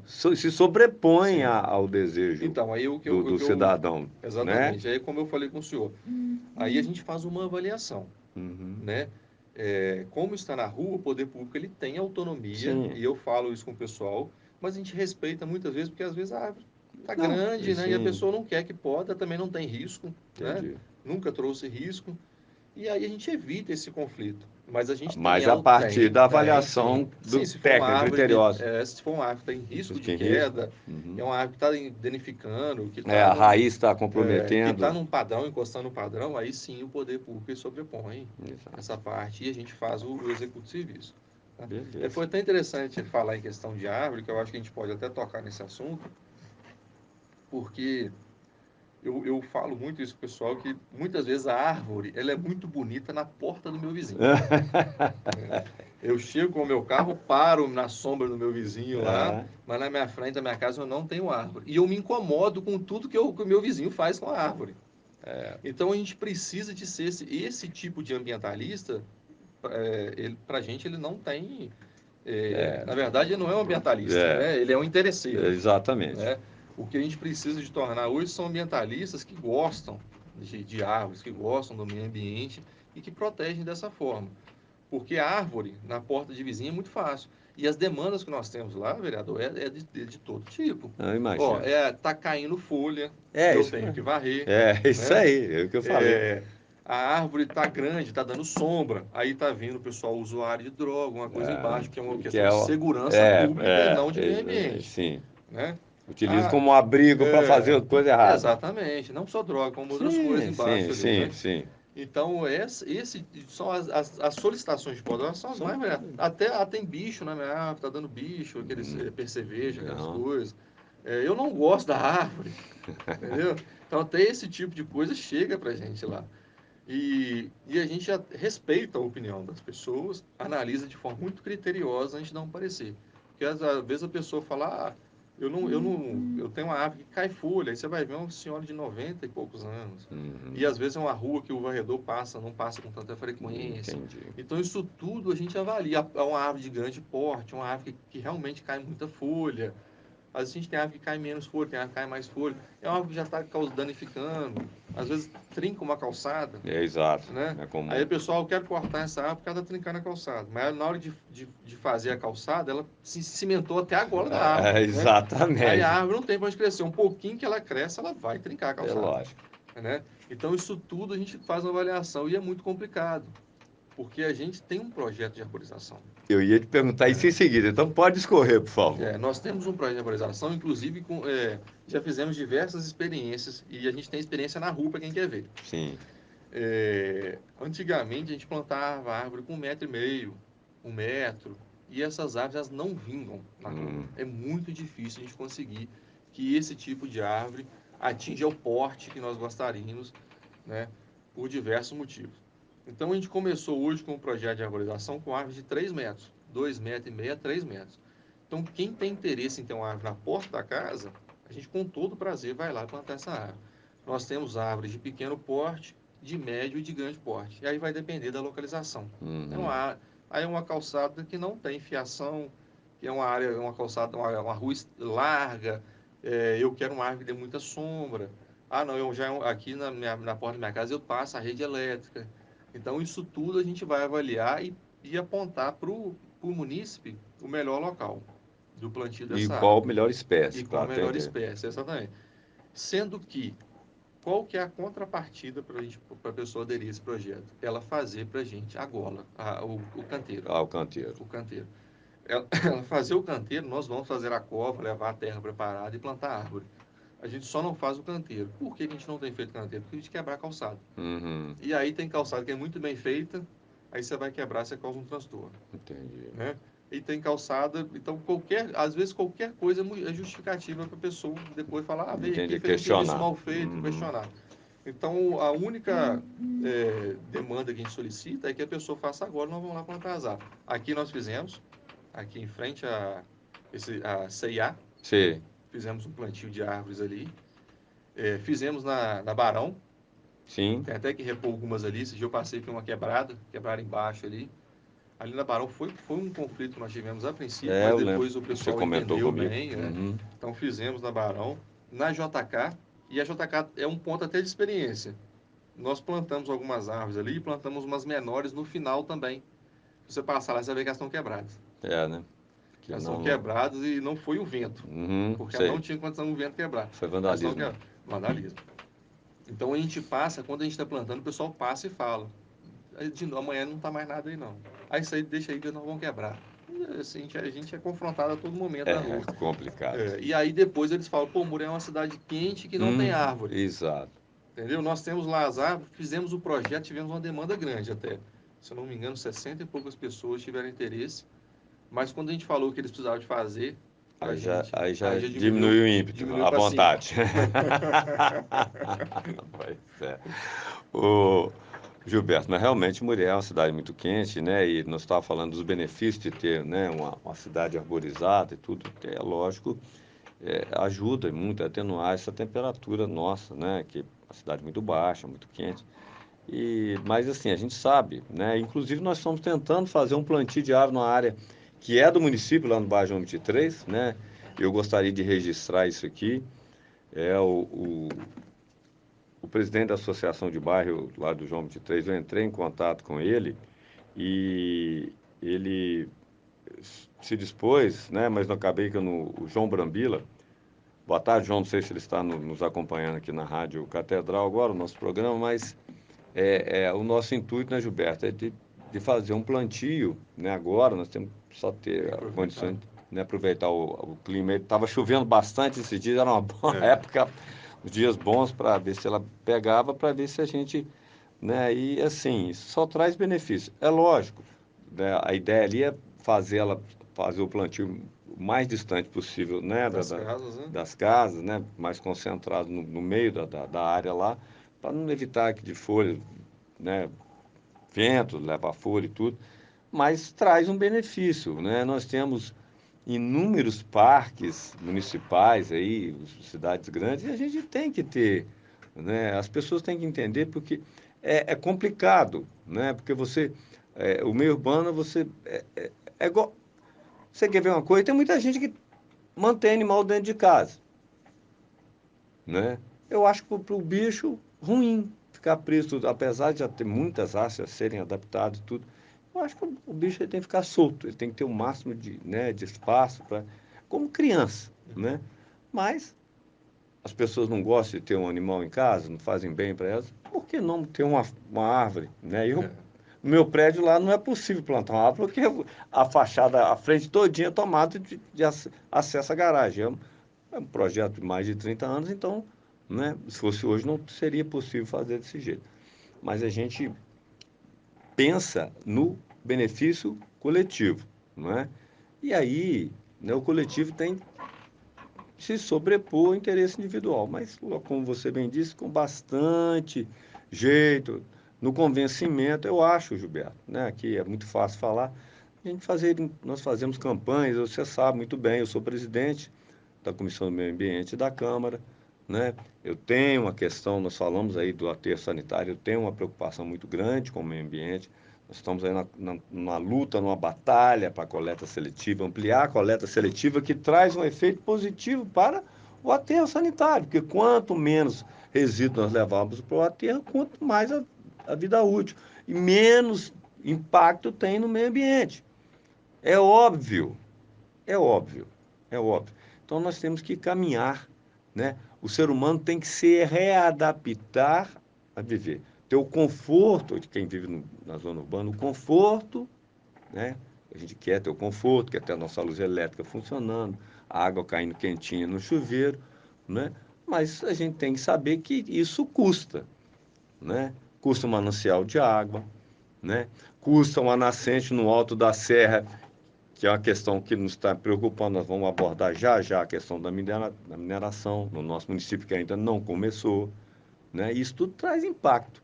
Speaker 2: se sobrepõe ao desejo
Speaker 3: então, aí
Speaker 2: do cidadão.
Speaker 3: Exatamente.
Speaker 2: Né?
Speaker 3: Aí, como eu falei com o senhor, aí a gente faz uma avaliação, né? Como está na rua, o poder público ele tem autonomia, e eu falo isso com o pessoal, mas a gente respeita muitas vezes, porque às vezes a árvore está grande, né? E a pessoa não quer que poda, também não tem risco, né? Nunca trouxe risco. E aí a gente evita esse conflito. Mas a gente
Speaker 2: Mas a partir da avaliação do técnico criteriosa.
Speaker 3: Se for uma árvore que está em risco de queda, é uma árvore que está danificando, que
Speaker 2: a raiz está comprometendo.
Speaker 3: que está num padrão, encostando no padrão, aí sim o poder público sobrepõe essa parte e a gente faz o executo de serviço. Tá? Foi até interessante falar em questão de árvore, que eu acho que a gente pode até tocar nesse assunto, porque eu falo muito isso com o pessoal, que muitas vezes a árvore ela é muito bonita na porta do meu vizinho. Eu chego com o meu carro, paro na sombra do meu vizinho lá, mas na minha frente da minha casa eu não tenho árvore. E eu me incomodo com tudo que o meu vizinho faz com a árvore. Então a gente precisa de ser esse tipo de ambientalista, para a gente ele não tem... na verdade, ele não é um ambientalista, né? Ele é um interesseiro.
Speaker 2: Exatamente.
Speaker 3: Né? O que a gente precisa de tornar hoje são ambientalistas que gostam de árvores, que gostam do meio ambiente e que protegem dessa forma. Porque a árvore na porta de vizinho é muito fácil. E as demandas que nós temos lá, vereador, é de todo tipo.
Speaker 2: Eu imagino.
Speaker 3: Tá caindo folha, eu tenho que varrer.
Speaker 2: Isso aí, é o que eu falei.
Speaker 3: A árvore está grande, está dando sombra, aí está vindo o pessoal usuário de droga, uma coisa embaixo, que é uma questão de segurança pública e não de meio ambiente.
Speaker 2: Sim.
Speaker 3: Né?
Speaker 2: Utiliza como um abrigo para fazer coisa errada.
Speaker 3: Exatamente, não só droga, como outras coisas embaixo.
Speaker 2: Sim.
Speaker 3: Então, esse são as solicitações de poda, elas são as mais variadas. Até tem bicho na minha árvore, tá dando bicho, aqueles percevejo, aquelas
Speaker 2: Não.
Speaker 3: coisas. Eu não gosto da árvore, entendeu? Então, até esse tipo de coisa chega pra gente lá. E a gente já respeita a opinião das pessoas, analisa de forma muito criteriosa antes de dar um parecer. Porque às vezes a pessoa fala, eu tenho uma árvore que cai folha, aí você vai ver uma senhora de 90 e poucos anos. E às vezes é uma rua que o varredor não passa com tanta frequência.
Speaker 2: Entendi.
Speaker 3: Então isso tudo a gente avalia. É uma árvore de grande porte, uma árvore que realmente cai muita folha. Às vezes a gente tem árvore que cai menos folha, tem árvore que cai mais folha. É uma árvore que já está danificando. Às vezes trinca uma calçada,
Speaker 2: É exato,
Speaker 3: né?
Speaker 2: é comum.
Speaker 3: Aí o pessoal quer cortar essa árvore porque ela está trincando a calçada. Mas na hora de fazer a calçada, ela se cimentou até a gola da árvore, né? Aí a
Speaker 2: Exatamente.
Speaker 3: árvore não tem para onde crescer. Um pouquinho que ela cresce, ela vai trincar a
Speaker 2: É
Speaker 3: calçada,
Speaker 2: lógico.
Speaker 3: né? Então isso tudo a gente faz uma avaliação e é muito complicado, porque a gente tem um projeto de arborização.
Speaker 2: Eu ia te perguntar isso em seguida, então pode escorrer, por favor.
Speaker 3: Nós temos um projeto de arborização, inclusive já fizemos diversas experiências e a gente tem experiência na rua para quem quer ver.
Speaker 2: Sim.
Speaker 3: Antigamente a gente plantava árvore com 1,5 m, 1 m, e essas árvores elas não vingam na rua. É muito difícil a gente conseguir que esse tipo de árvore atinja o porte que nós gostaríamos, né, por diversos motivos. Então a gente começou hoje com um projeto de arborização com árvores de 3 metros, 2,5 m a 3 metros. Então quem tem interesse em ter uma árvore na porta da casa, a gente com todo prazer vai lá plantar essa árvore. Nós temos árvores de pequeno porte, de médio e de grande porte. E aí vai depender da localização. Aí é uma calçada que não tem fiação, que é uma área, uma calçada, uma rua larga. Eu quero uma árvore que dê muita sombra. Ah, não, aqui na porta da minha casa eu passo a rede elétrica. Então, isso tudo a gente vai avaliar e apontar para o munícipe o melhor local do plantio
Speaker 2: E
Speaker 3: dessa
Speaker 2: qual a
Speaker 3: árvore.
Speaker 2: melhor
Speaker 3: E
Speaker 2: espécie,
Speaker 3: qual a
Speaker 2: para
Speaker 3: melhor
Speaker 2: atender?
Speaker 3: espécie, exatamente. Sendo que, qual que é a contrapartida para a pessoa aderir a esse projeto? Ela fazer para a gente a gola, o canteiro.
Speaker 2: Ah, o canteiro.
Speaker 3: O canteiro. Ela fazer o canteiro, nós vamos fazer a cova, levar a terra preparada e plantar a árvore. A gente só não faz o canteiro. Por que a gente não tem feito canteiro? Porque a gente quebrar a calçada. E aí tem calçada que é muito bem feita, aí você vai quebrar, você causa um transtorno.
Speaker 2: Entendi.
Speaker 3: Né? E tem calçada, então às vezes qualquer coisa é justificativa para a pessoa depois falar, veio aqui,
Speaker 2: Entendi.
Speaker 3: fez um serviço
Speaker 2: Questionar.
Speaker 3: mal feito, questionar. Então, a única demanda que a gente solicita é que a pessoa faça agora, nós vamos lá plantar as árvores. Aqui nós fizemos, aqui em frente a CIA,
Speaker 2: Sim.
Speaker 3: fizemos um plantio de árvores ali. Fizemos na Barão,
Speaker 2: Sim.
Speaker 3: tem até que repor algumas ali. Esse dia eu passei por uma quebrada embaixo ali. Ali na Barão foi um conflito que nós tivemos a princípio, mas
Speaker 2: Eu lembro.
Speaker 3: depois o
Speaker 2: Você
Speaker 3: pessoal
Speaker 2: comentou
Speaker 3: entendeu
Speaker 2: comigo.
Speaker 3: bem. Então fizemos na Barão, na JK, e a JK é um ponto até de experiência. Nós plantamos algumas árvores ali e plantamos umas menores no final também. Se você passar lá, você vai ver que elas estão quebradas.
Speaker 2: Né? Que
Speaker 3: Elas
Speaker 2: não,
Speaker 3: estão quebradas e não foi o vento, porque ela não
Speaker 2: sei.
Speaker 3: tinha condição do vento quebrar.
Speaker 2: Foi
Speaker 3: Elas estão
Speaker 2: vandalismo.
Speaker 3: quebradas. Vandalismo. Então a gente passa, quando a gente está plantando, o pessoal passa e fala. Amanhã não está mais nada aí não. Aí isso aí deixa aí que nós vamos quebrar. Assim, a gente é confrontado a todo momento na
Speaker 2: É
Speaker 3: rua.
Speaker 2: complicado.
Speaker 3: E aí depois eles falam, pô, Muré é uma cidade quente que não tem árvore.
Speaker 2: Exato.
Speaker 3: Entendeu? Nós temos lá as árvores, fizemos o projeto, tivemos uma demanda grande até. Se eu não me engano, 60 e poucas pessoas tiveram interesse. Mas quando a gente falou que eles precisavam de fazer pra gente,
Speaker 2: Aí
Speaker 3: aí
Speaker 2: já
Speaker 3: já
Speaker 2: diminuiu o ímpeto,
Speaker 3: diminuiu
Speaker 2: a
Speaker 3: para 5.
Speaker 2: vontade. Pois é. O Gilberto, mas realmente Muriel é uma cidade muito quente, né? E nós estávamos falando dos benefícios de ter, né, uma cidade arborizada e tudo. É lógico, ajuda muito a atenuar essa temperatura nossa, né? Que é uma cidade muito baixa, muito quente. Mas assim, a gente sabe, né? Inclusive nós estamos tentando fazer um plantio de árvore numa área que é do município, lá no bairro João 23, né? Eu gostaria de registrar isso aqui. É o presidente da associação de bairro lá do João 23, eu entrei em contato com ele e ele se dispôs, né? Mas não acabei que o João Brambila. Boa tarde, João. Não sei se ele está nos acompanhando aqui na Rádio Catedral agora, o nosso programa, mas o nosso intuito, né, Gilberto, é de fazer um plantio, né? Agora nós temos que só ter condições, né, aproveitar o clima. Estava chovendo bastante esses dias, era uma boa época, os dias bons para ver se ela pegava, para ver se a gente né? E assim, só traz benefício. É lógico, né? A ideia ali é fazer o plantio o mais distante possível, né?
Speaker 3: Das casas, né?
Speaker 2: Das casas, né? Mais concentrado no meio da área lá, para não evitar que de folha, né? Vento, levar folha e tudo, mas traz um benefício, né? Nós temos inúmeros parques municipais aí, cidades grandes, e a gente tem que ter, né? As pessoas têm que entender porque é complicado, né? Porque o meio urbano, é igual, você quer ver uma coisa? Tem muita gente que mantém animal dentro de casa, né? Eu acho que para o bicho ruim ficar preso, apesar de já ter muitas raças a serem adaptadas e tudo. Eu acho que o bicho ele tem que ficar solto, ele tem que ter o máximo de, né, de espaço para, como criança, né? Mas as pessoas não gostam de ter um animal em casa, não fazem bem para elas. Por que não ter uma árvore, né? No meu prédio lá não é possível plantar uma árvore porque a fachada, a frente todinha é tomada de acesso à garagem. É um projeto de mais de 30 anos, então, né, se fosse hoje não seria possível fazer desse jeito. Mas a gente pensa no benefício coletivo, não é? E aí, né, o coletivo tem que se sobrepor ao interesse individual, mas, como você bem disse, com bastante jeito, no convencimento, eu acho, Gilberto, né, aqui é muito fácil falar, nós fazemos campanhas, você sabe muito bem, eu sou presidente da Comissão do Meio Ambiente da Câmara, né? Eu tenho uma questão, nós falamos aí do aterro sanitário, eu tenho uma preocupação muito grande com o meio ambiente. Nós estamos aí numa luta, numa batalha para a coleta seletiva, ampliar a coleta seletiva, que traz um efeito positivo para o aterro sanitário, porque quanto menos resíduos nós levarmos para o aterro, quanto mais a vida útil e menos impacto tem no meio ambiente. É óbvio, é óbvio, é óbvio. Então nós temos que caminhar, né? O ser humano tem que se readaptar a viver. Ter o conforto de quem vive na zona urbana, o conforto, né? A gente quer ter o conforto, quer ter a nossa luz elétrica funcionando, a água caindo quentinha no chuveiro, né? Mas a gente tem que saber que isso custa, né? Custa um manancial de água, né? Custa uma nascente no alto da serra, que é uma questão que nos está preocupando. Nós vamos abordar já a questão da mineração no nosso município, que ainda não começou, né? Isso tudo traz impacto.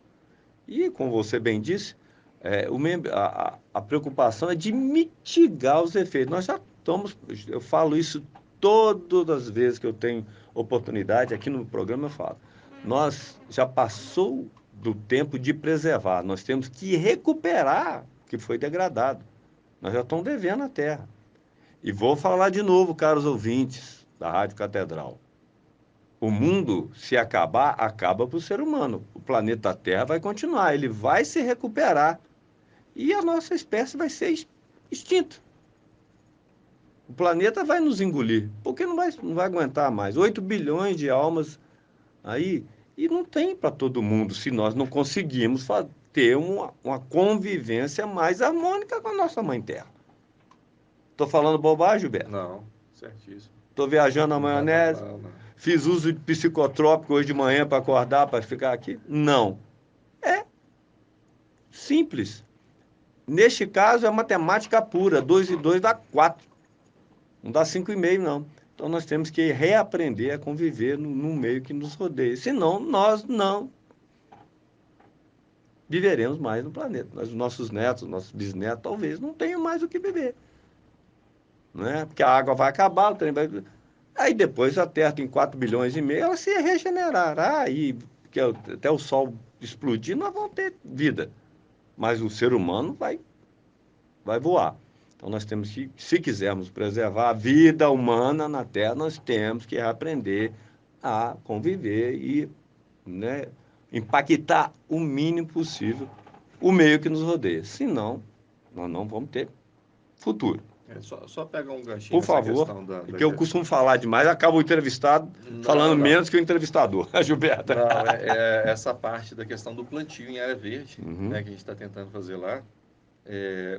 Speaker 2: E, como você bem disse, a preocupação é de mitigar os efeitos. Nós já estamos, eu falo isso todas as vezes que eu tenho oportunidade, aqui no programa eu falo, nós já passou do tempo de preservar, nós temos que recuperar o que foi degradado. Nós já estamos devendo a terra. E vou falar de novo, caros ouvintes da Rádio Catedral. O mundo, se acabar, acaba para o ser humano. O planeta Terra vai continuar, ele vai se recuperar. E a nossa espécie vai ser extinta. O planeta vai nos engolir, porque não vai aguentar mais. 8 bilhões de almas aí, e não tem para todo mundo se nós não conseguirmos ter uma convivência mais harmônica com a nossa Mãe Terra. Estou falando bobagem, Gilberto?
Speaker 3: Não, certíssimo.
Speaker 2: Estou viajando na
Speaker 3: Não,
Speaker 2: maionese.
Speaker 3: não.
Speaker 2: Fiz uso de psicotrópico hoje de manhã para acordar, para ficar aqui? Não. É simples. Neste caso, é matemática pura. 2 e 2 dá 4. Não dá 5,5, não. Então, nós temos que reaprender a conviver no meio que nos rodeia. Senão, nós não viveremos mais no planeta. Nossos netos, nossos bisnetos, talvez não tenham mais o que viver. Não é? Porque a água vai acabar, o trem vai... Aí depois a Terra tem 4 bilhões e meio, ela se regenerará e que até o Sol explodir, nós vamos ter vida. Mas o ser humano vai voar. Então nós temos que, se quisermos preservar a vida humana na Terra, nós temos que aprender a conviver e, né, impactar o mínimo possível o meio que nos rodeia. Senão, nós não vamos ter futuro.
Speaker 3: Só pegar um ganchinho
Speaker 2: Por
Speaker 3: nessa
Speaker 2: favor,
Speaker 3: questão
Speaker 2: porque eu costumo falar demais, acaba o entrevistado falando
Speaker 3: Não.
Speaker 2: menos que o entrevistador, Gilberto.
Speaker 3: Não, essa parte da questão do plantio em área verde, né, que a gente está tentando fazer lá.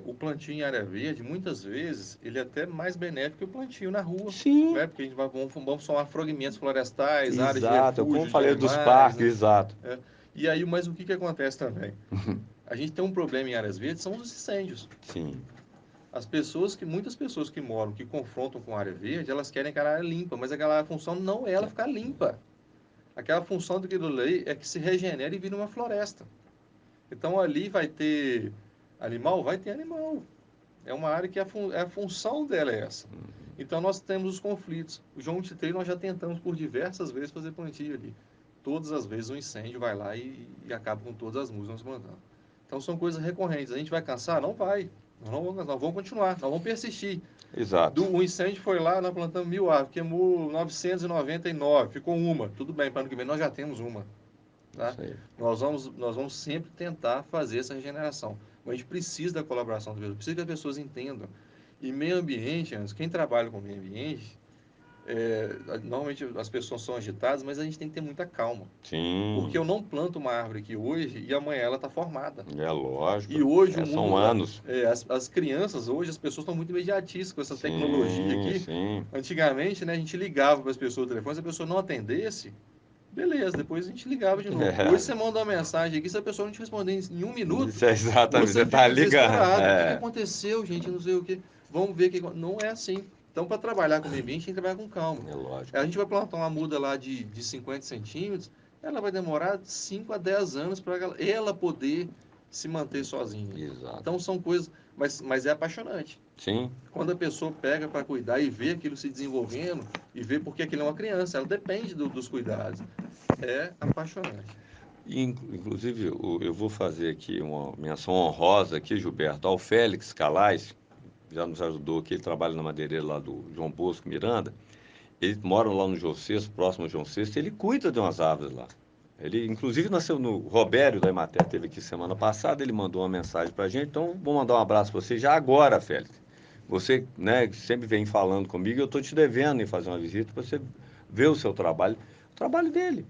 Speaker 3: O plantio em área verde, muitas vezes, ele é até mais benéfico que o plantio na rua.
Speaker 2: Sim.
Speaker 3: Né? Porque a gente vamos formar fragmentos florestais, áreas de
Speaker 2: Exato, como
Speaker 3: refúgio
Speaker 2: eu
Speaker 3: de
Speaker 2: falei dos
Speaker 3: animais.
Speaker 2: parques,
Speaker 3: Né?
Speaker 2: exato.
Speaker 3: E aí, mas o que acontece também? A gente tem um problema em áreas verdes, são os incêndios.
Speaker 2: Sim,
Speaker 3: Muitas pessoas que moram, que confrontam com a área verde, elas querem aquela área limpa, mas aquela função não é ela ficar limpa. Aquela função daquilo ali é que se regenere e vira uma floresta. Então ali vai ter animal? Vai ter animal. É uma área que a função dela é essa. Então nós temos os conflitos. O João Titeiro nós já tentamos por diversas vezes fazer plantio ali. Todas as vezes um incêndio vai lá e acaba com todas as mudas nós plantando. Então são coisas recorrentes. A gente vai cansar? Não vai. Nós vamos continuar, nós vamos persistir.
Speaker 2: exato.
Speaker 3: O incêndio foi lá, nós plantamos 1.000 árvores, queimou 999, ficou uma. Tudo bem, para ano que vem nós já temos uma. Tá?
Speaker 2: Isso aí.
Speaker 3: Nós vamos sempre tentar fazer essa regeneração. Mas a gente precisa da colaboração das pessoas, precisa que as pessoas entendam. E meio ambiente, quem trabalha com meio ambiente, normalmente as pessoas são agitadas, mas a gente tem que ter muita calma. Porque
Speaker 2: Sim,
Speaker 3: eu não planto uma árvore aqui hoje e amanhã ela está formada.
Speaker 2: é lógico.
Speaker 3: E hoje o
Speaker 2: São
Speaker 3: mundo,
Speaker 2: anos.
Speaker 3: as crianças, hoje as pessoas estão muito imediatistas com essa tecnologia
Speaker 2: Sim,
Speaker 3: aqui.
Speaker 2: sim.
Speaker 3: Antigamente, né, a gente ligava para as pessoas no telefone, se a pessoa não atendesse, beleza, depois a gente ligava de novo. Hoje você manda uma mensagem aqui, se a pessoa não te responder em um minuto,
Speaker 2: Isso é exatamente.
Speaker 3: você
Speaker 2: Você tá
Speaker 3: fica
Speaker 2: ligando.
Speaker 3: desesperado. O que
Speaker 2: É,
Speaker 3: aconteceu, gente? Não sei o que. Vamos ver o que. Não é assim. Então, para trabalhar com o meio ambiente, tem que trabalhar com calma.
Speaker 2: é lógico.
Speaker 3: A gente vai plantar uma muda lá de 50 centímetros, ela vai demorar 5 a 10 anos para ela poder se manter sozinha.
Speaker 2: Exato.
Speaker 3: Então, são coisas. Mas é apaixonante.
Speaker 2: Sim,
Speaker 3: Quando a pessoa pega para cuidar e vê aquilo se desenvolvendo, e vê porque aquilo é uma criança, ela depende dos cuidados. É apaixonante.
Speaker 2: inclusive eu vou fazer aqui uma menção honrosa aqui, Gilberto, ao Félix Calais, já nos ajudou aqui, ele trabalha na madeireira lá do João Bosco Miranda. Ele mora lá no João VI, próximo ao João VI, ele cuida de umas árvores lá. Ele, inclusive, nasceu no Robério da Emater, teve aqui semana passada, ele mandou uma mensagem para a gente, então vou mandar um abraço para você já agora, Félix. Você, né, sempre vem falando comigo, eu estou te devendo em fazer uma visita para você ver o trabalho dele.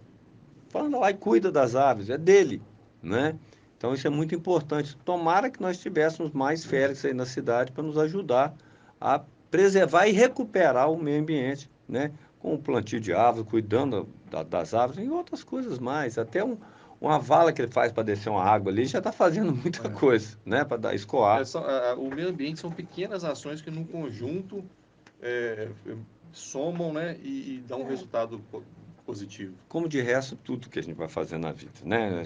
Speaker 2: Falando lá e cuida das árvores, é dele, né? Então isso é muito importante. Tomara que nós tivéssemos mais Félix aí na cidade para nos ajudar a preservar e recuperar o meio ambiente, né? Com o plantio de árvores, cuidando das árvores e outras coisas mais. Até uma vala que ele faz para descer uma água ali já está fazendo muita
Speaker 3: É.
Speaker 2: coisa, né? Para dar escoar.
Speaker 3: O meio ambiente são pequenas ações que, no conjunto, é, somam, né, e dão um resultado positivo.
Speaker 2: Como de resto, tudo que a gente vai fazer na vida, né?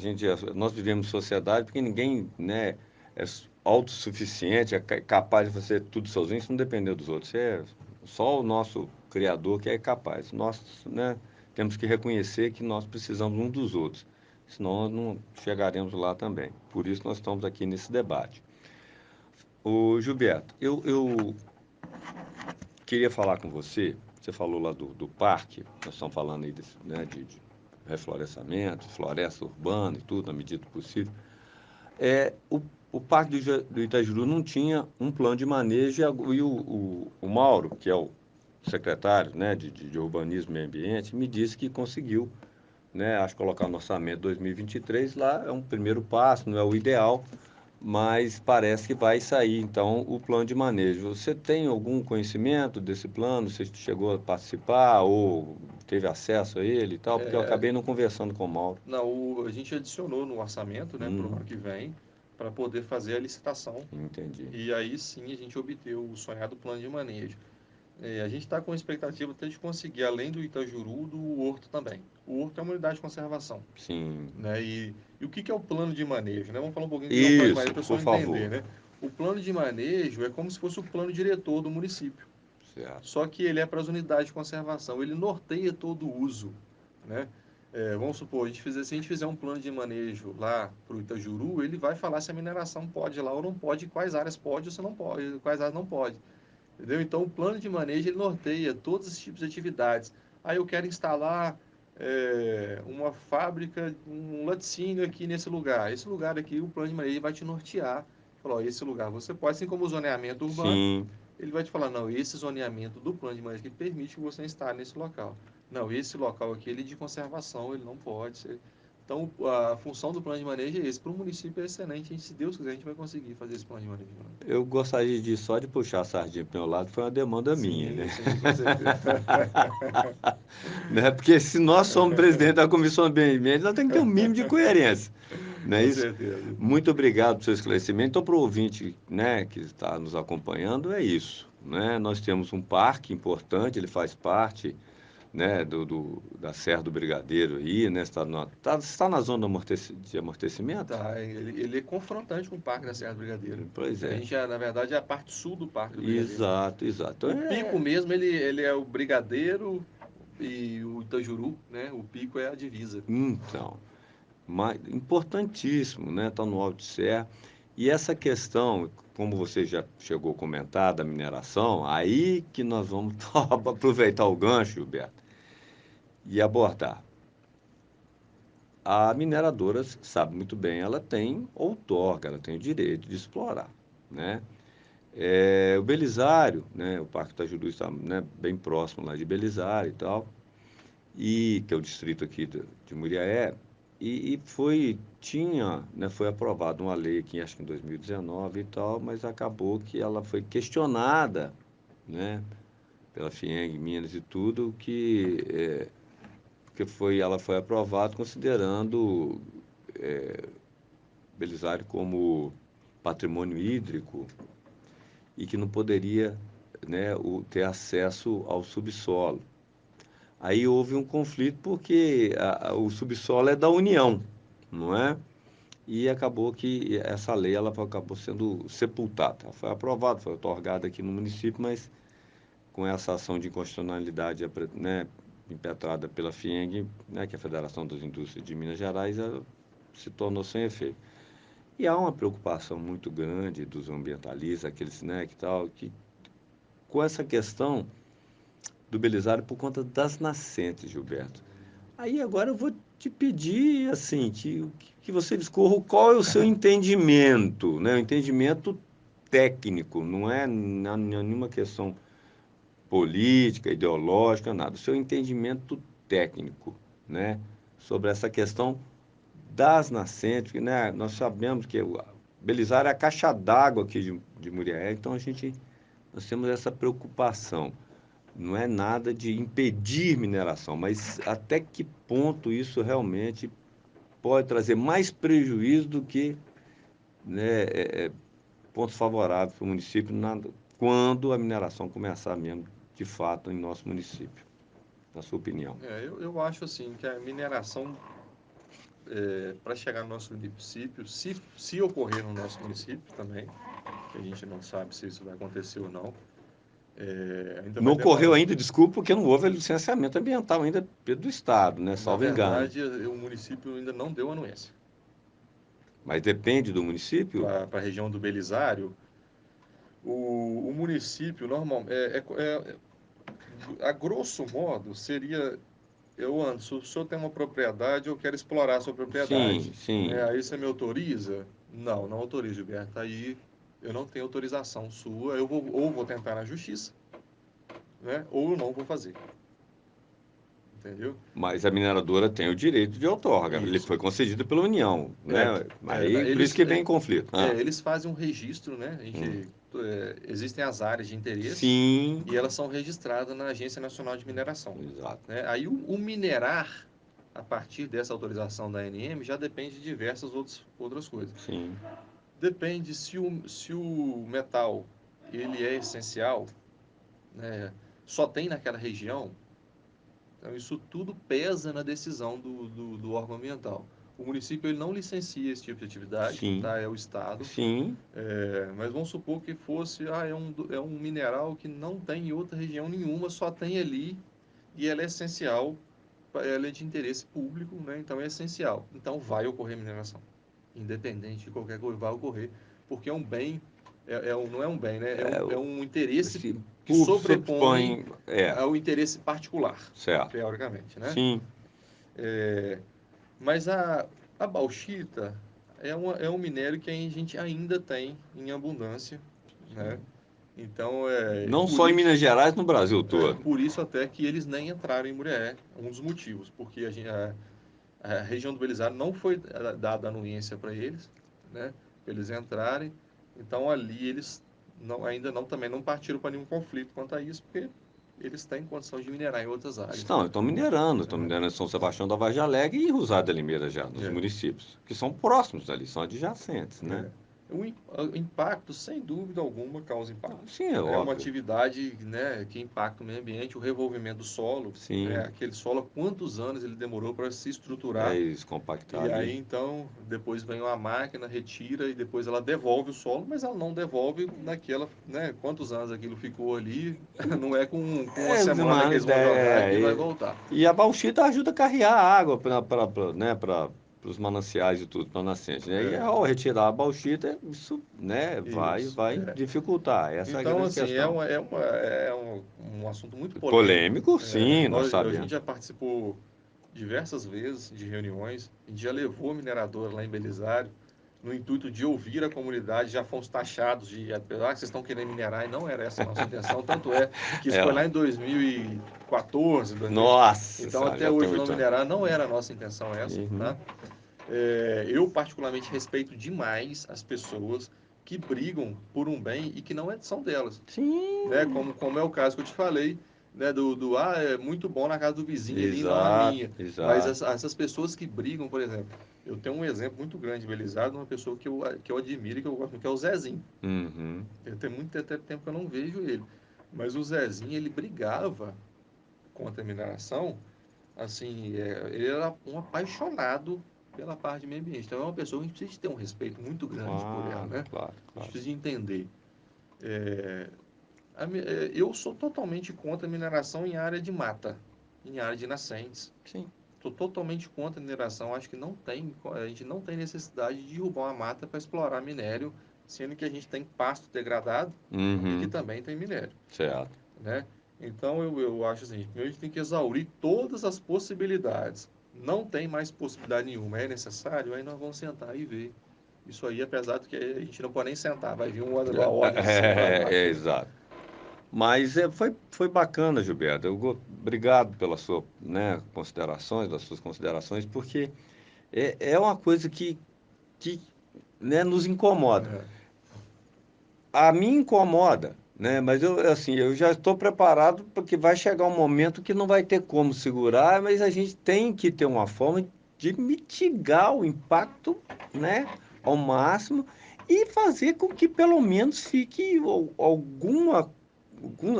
Speaker 2: Nós vivemos em sociedade porque ninguém, né, é autossuficiente, é capaz de fazer tudo sozinho, isso não depender dos outros. É só o nosso Criador que é capaz. Nós, né, temos que reconhecer que nós precisamos um dos outros, senão nós não chegaremos lá também. Por isso nós estamos aqui nesse debate. O Gilberto, eu queria falar com você. Você falou lá do parque, nós estamos falando aí desse, né, de reflorestamento, floresta urbana e tudo, na medida do possível. O Parque do Itajuru não tinha um plano de manejo e o Mauro, que é o secretário, né, de Urbanismo e Meio Ambiente, me disse que conseguiu, né, acho que colocar no orçamento 2023 lá é um primeiro passo, não é o ideal, mas parece que vai sair então o plano de manejo. Você tem algum conhecimento desse plano? Você chegou a participar ou teve acesso a ele e tal? Porque eu
Speaker 3: É,
Speaker 2: acabei não conversando com o Mauro.
Speaker 3: não, a gente adicionou no orçamento, né, para o ano que vem, para poder fazer a licitação.
Speaker 2: Entendi.
Speaker 3: E aí sim a gente obteve o sonhado plano de manejo. A gente está com expectativa até de conseguir, além do Itajuru, do Horto também. O Horto é uma unidade de conservação.
Speaker 2: Sim.
Speaker 3: Né? E o que é o plano de manejo? Né? Vamos falar um pouquinho do que é o plano de manejo
Speaker 2: Isso,
Speaker 3: para o
Speaker 2: por
Speaker 3: pessoal
Speaker 2: favor.
Speaker 3: entender. Né? O plano de manejo é como se fosse o plano diretor do município.
Speaker 2: Certo.
Speaker 3: Só que ele é para as unidades de conservação. Ele norteia todo o uso. Né? Vamos supor, se a gente fizer um plano de manejo lá para o Itajuru, ele vai falar se a mineração pode lá ou não pode, quais áreas pode ou se não pode, quais áreas não pode. Entendeu? Então, o plano de manejo ele norteia todos esses tipos de atividades. Aí eu quero instalar uma fábrica, um laticínio aqui nesse lugar. Esse lugar aqui, o plano de manejo vai te nortear. Falar, ó, esse lugar você pode, assim como o zoneamento urbano,
Speaker 2: Sim.
Speaker 3: ele vai te falar, não, esse zoneamento do plano de manejo que permite que você instale nesse local. Não, esse local aqui, ele é de conservação, ele não pode ser. Então, a função do plano de manejo é esse. Para o município é excelente. Se Deus quiser, a gente vai conseguir fazer esse plano de manejo.
Speaker 2: Eu gostaria só de puxar a sardinha para o meu lado, foi uma demanda minha, né?
Speaker 3: Sim, com certeza.
Speaker 2: Né? Porque se nós somos presidente da Comissão de Meio Ambiente, nós temos que ter um mínimo de coerência. Não é
Speaker 3: Com
Speaker 2: isso?
Speaker 3: certeza.
Speaker 2: Muito obrigado pelo seu esclarecimento. Então, para o ouvinte, né, que está nos acompanhando, é isso. Né? Nós temos um parque importante, ele faz parte, né, da Serra do Brigadeiro aí, né? Está na zona de amortecimento?
Speaker 3: Tá, ele é confrontante com o Parque da Serra do Brigadeiro.
Speaker 2: Pois
Speaker 3: A
Speaker 2: é.
Speaker 3: gente, na verdade, é a parte sul do Parque do Brigadeiro.
Speaker 2: Exato, exato.
Speaker 3: O pico mesmo, ele é o Brigadeiro e o Itajuru, né? O pico é a divisa.
Speaker 2: Então, importantíssimo, né? Está no Alto de Serra. E essa questão, como você já chegou a comentar, da mineração, aí que nós vamos aproveitar o gancho, Gilberto, e abordar. A mineradora sabe muito bem, ela tem outorga, ela tem o direito de explorar, né? O Belisário, né? O Parque Itajuru está, né, bem próximo lá de Belisário e tal, e que é o distrito aqui de Muriaé, e foi aprovada uma lei aqui, acho que em 2019 e tal, mas acabou que ela foi questionada, né, pela FIENG, Minas e tudo, porque ela foi aprovada considerando Belisário como patrimônio hídrico e que não poderia, né, ter acesso ao subsolo. Aí houve um conflito porque o subsolo é da União, não é? E acabou que essa lei ela acabou sendo sepultada. Ela foi aprovada, foi otorgada aqui no município, mas com essa ação de inconstitucionalidade, né, impetrada pela FIENG, né, que é a Federação das Indústrias de Minas Gerais, ela se tornou sem efeito. E há uma preocupação muito grande dos ambientalistas, aqueles, né, com essa questão do Belisário por conta das nascentes, Gilberto. Aí agora eu vou te pedir, assim, que você discorra qual é o seu entendimento, né? O entendimento técnico, não é nenhuma questão política, ideológica, nada. O seu entendimento técnico, né? Sobre essa questão das nascentes, né? Nós sabemos que o Belisário é a caixa d'água aqui de Muriaé, então nós temos essa preocupação. Não é nada de impedir mineração, mas até que ponto isso realmente pode trazer mais prejuízo do que, né, pontos favoráveis para o município quando a mineração começar mesmo, de fato, em nosso município, na sua opinião.
Speaker 3: Eu acho assim que a mineração, para chegar no nosso município, se ocorrer no nosso município também, que a gente não sabe se isso vai acontecer ou não, ainda
Speaker 2: Não
Speaker 3: vai
Speaker 2: ocorreu
Speaker 3: demorar.
Speaker 2: ainda, desculpa, porque não houve licenciamento ambiental ainda do Estado, né?
Speaker 3: Na
Speaker 2: Salvo engano.
Speaker 3: verdade, o município ainda não deu anuência.
Speaker 2: Mas depende do município?
Speaker 3: Para a região do Belisário, o município normal, a grosso modo, seria: Anderson, o senhor tem uma propriedade, eu quero explorar a sua
Speaker 2: Sim,
Speaker 3: propriedade.
Speaker 2: sim.
Speaker 3: Aí você me autoriza? Não, não autorizo, Gilberto. Aí eu não tenho autorização sua, ou vou tentar na justiça, né? Ou eu não vou fazer. Entendeu?
Speaker 2: Mas a mineradora tem o direito de outorga. Ele
Speaker 3: Isso.
Speaker 2: foi concedido pela União, né? Aí, por isso que vem em conflito.
Speaker 3: Eles fazem um registro, né? Existem as áreas de interesse
Speaker 2: Sim,
Speaker 3: e elas são registradas na Agência Nacional de Mineração.
Speaker 2: exato.
Speaker 3: Né? Aí o minerar, a partir dessa autorização da ANM, já depende de diversas outras coisas.
Speaker 2: Sim,
Speaker 3: Depende se o metal ele é essencial, né? Só tem naquela região. Então, isso tudo pesa na decisão do órgão ambiental. O município ele não licencia esse tipo de atividade,
Speaker 2: sim,
Speaker 3: tá? É o Estado.
Speaker 2: sim.
Speaker 3: Mas vamos supor que fosse, é um mineral que não tem em outra região nenhuma, só tem ali, e ela é essencial, ela é de interesse público, né? Então é essencial. Então vai ocorrer mineração. Independente de qualquer coisa, vai ocorrer, porque é um bem, não é um bem, né? É um interesse
Speaker 2: Se
Speaker 3: que sobrepõe
Speaker 2: supõe.
Speaker 3: ao interesse particular,
Speaker 2: Certo.
Speaker 3: teoricamente, né?
Speaker 2: Sim.
Speaker 3: Mas a bauxita é um minério que a gente ainda tem em abundância, né? Então,
Speaker 2: Não só em Minas Gerais, no Brasil todo.
Speaker 3: por isso até que eles nem entraram em Muriaé, um dos motivos, porque A região do Belisário não foi dada anuência para eles, né? Para eles entrarem. Então ali eles ainda não também não partiram para nenhum conflito quanto a isso, porque eles têm condição de minerar em outras áreas, né?
Speaker 2: Estão minerando em São Sebastião da Vargem Alegre e Rosário da Limeira já, nos
Speaker 3: É.
Speaker 2: municípios, que são próximos ali, são adjacentes, né?
Speaker 3: É. O impacto, sem dúvida alguma, causa impacto.
Speaker 2: Sim, é
Speaker 3: É uma
Speaker 2: óbvio.
Speaker 3: atividade, né, que impacta o meio ambiente, o revolvimento do solo, né,
Speaker 2: Sim,
Speaker 3: aquele solo, há quantos anos ele demorou para se
Speaker 2: é
Speaker 3: estruturar.
Speaker 2: isso, compactar
Speaker 3: E aí,
Speaker 2: ali.
Speaker 3: então, depois vem uma máquina, retira e depois ela devolve o solo, mas ela não devolve naquela, né, quantos anos aquilo ficou ali. Não é com uma
Speaker 2: É,
Speaker 3: semana que eles vão jogar que vai
Speaker 2: é,
Speaker 3: voltar.
Speaker 2: e a bauxita ajuda a carregar a água para os mananciais e tudo, para nascentes. E aí,
Speaker 3: É,
Speaker 2: ao retirar a bauxita, isso, né,
Speaker 3: isso.
Speaker 2: vai
Speaker 3: É.
Speaker 2: dificultar. Essa é a
Speaker 3: Então,
Speaker 2: grande
Speaker 3: assim,
Speaker 2: questão.
Speaker 3: é um assunto muito polêmico.
Speaker 2: Polêmico, sim, nós
Speaker 3: A gente
Speaker 2: sabemos.
Speaker 3: já participou diversas vezes de reuniões, a gente já levou a mineradora lá em Belisário, no intuito de ouvir a comunidade, já fomos taxados de, que vocês estão querendo minerar, e não era essa a nossa intenção, tanto é que isso foi
Speaker 2: É,
Speaker 3: lá em 2014, 2000,
Speaker 2: nossa
Speaker 3: então
Speaker 2: senhora,
Speaker 3: até
Speaker 2: já tem
Speaker 3: hoje não
Speaker 2: 8 anos.
Speaker 3: minerar, não era a nossa intenção essa,
Speaker 2: Uhum.
Speaker 3: tá? Eu particularmente respeito demais as pessoas que brigam por um bem e que não são delas, né?
Speaker 2: Sim,
Speaker 3: Como é o caso que eu te falei, né? É muito bom na casa do vizinho ali, não na
Speaker 2: exato,
Speaker 3: minha. Mas
Speaker 2: exato.
Speaker 3: essas pessoas que brigam, por exemplo, eu tenho um exemplo muito grande, Belizardo, de uma pessoa que eu admiro e que eu gosto muito, que é o Zezinho.
Speaker 2: Uhum.
Speaker 3: Tem muito até tempo que eu não vejo ele. Mas o Zezinho, ele brigava contra a mineração, assim, ele era um apaixonado pela parte de meio ambiente. Então é uma pessoa que a gente precisa ter um respeito muito grande por ela,
Speaker 2: Claro,
Speaker 3: né?
Speaker 2: claro,
Speaker 3: A gente
Speaker 2: claro.
Speaker 3: precisa entender. Eu sou totalmente contra a mineração em área de mata, em área de nascentes.
Speaker 2: Sim.
Speaker 3: Estou totalmente contra a mineração. Acho que a gente não tem necessidade de derrubar uma mata para explorar minério, sendo que a gente tem pasto degradado e que
Speaker 2: Uhum.
Speaker 3: também tem minério,
Speaker 2: Certo.
Speaker 3: né? Então eu acho assim, primeiro a gente tem que exaurir todas as possibilidades. Não tem mais possibilidade nenhuma, é necessário, aí nós vamos sentar e ver. Isso aí, apesar de que a gente não pode nem sentar, vai vir uma ordem de cima para baixo, né?
Speaker 2: Exato. Mas foi bacana, Gilberto. Obrigado pelas sua, né, considerações, das suas considerações, porque é uma coisa que né, nos incomoda.
Speaker 3: É,
Speaker 2: A mim incomoda, né? Mas eu já estou preparado porque vai chegar um momento que não vai ter como segurar, mas a gente tem que ter uma forma de mitigar o impacto, né, ao máximo e fazer com que pelo menos fique alguma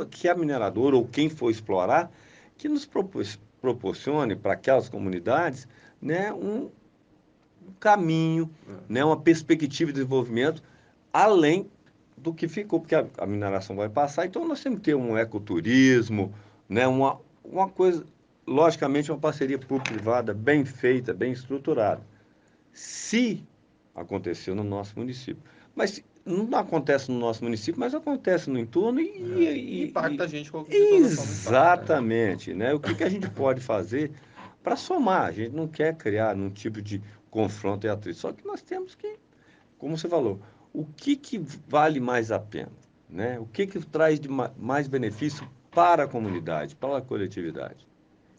Speaker 2: que a mineradora ou quem for explorar que nos proporcione para aquelas comunidades, né, um caminho,
Speaker 3: é.
Speaker 2: né, uma perspectiva de desenvolvimento além do que ficou, porque a mineração vai passar, então nós temos que ter um ecoturismo, né, uma coisa, logicamente, uma parceria público-privada bem feita, bem estruturada. Se acontecer no nosso município. Mas não acontece no nosso município, mas acontece no entorno
Speaker 3: Impacta a gente de toda forma, impacta, né?
Speaker 2: exatamente, né? O que a gente pode fazer para somar? A gente não quer criar um tipo de confronto e atrito, só que nós temos que, como você falou, o que vale mais a pena, né? O que traz de mais benefício para a comunidade, para a coletividade?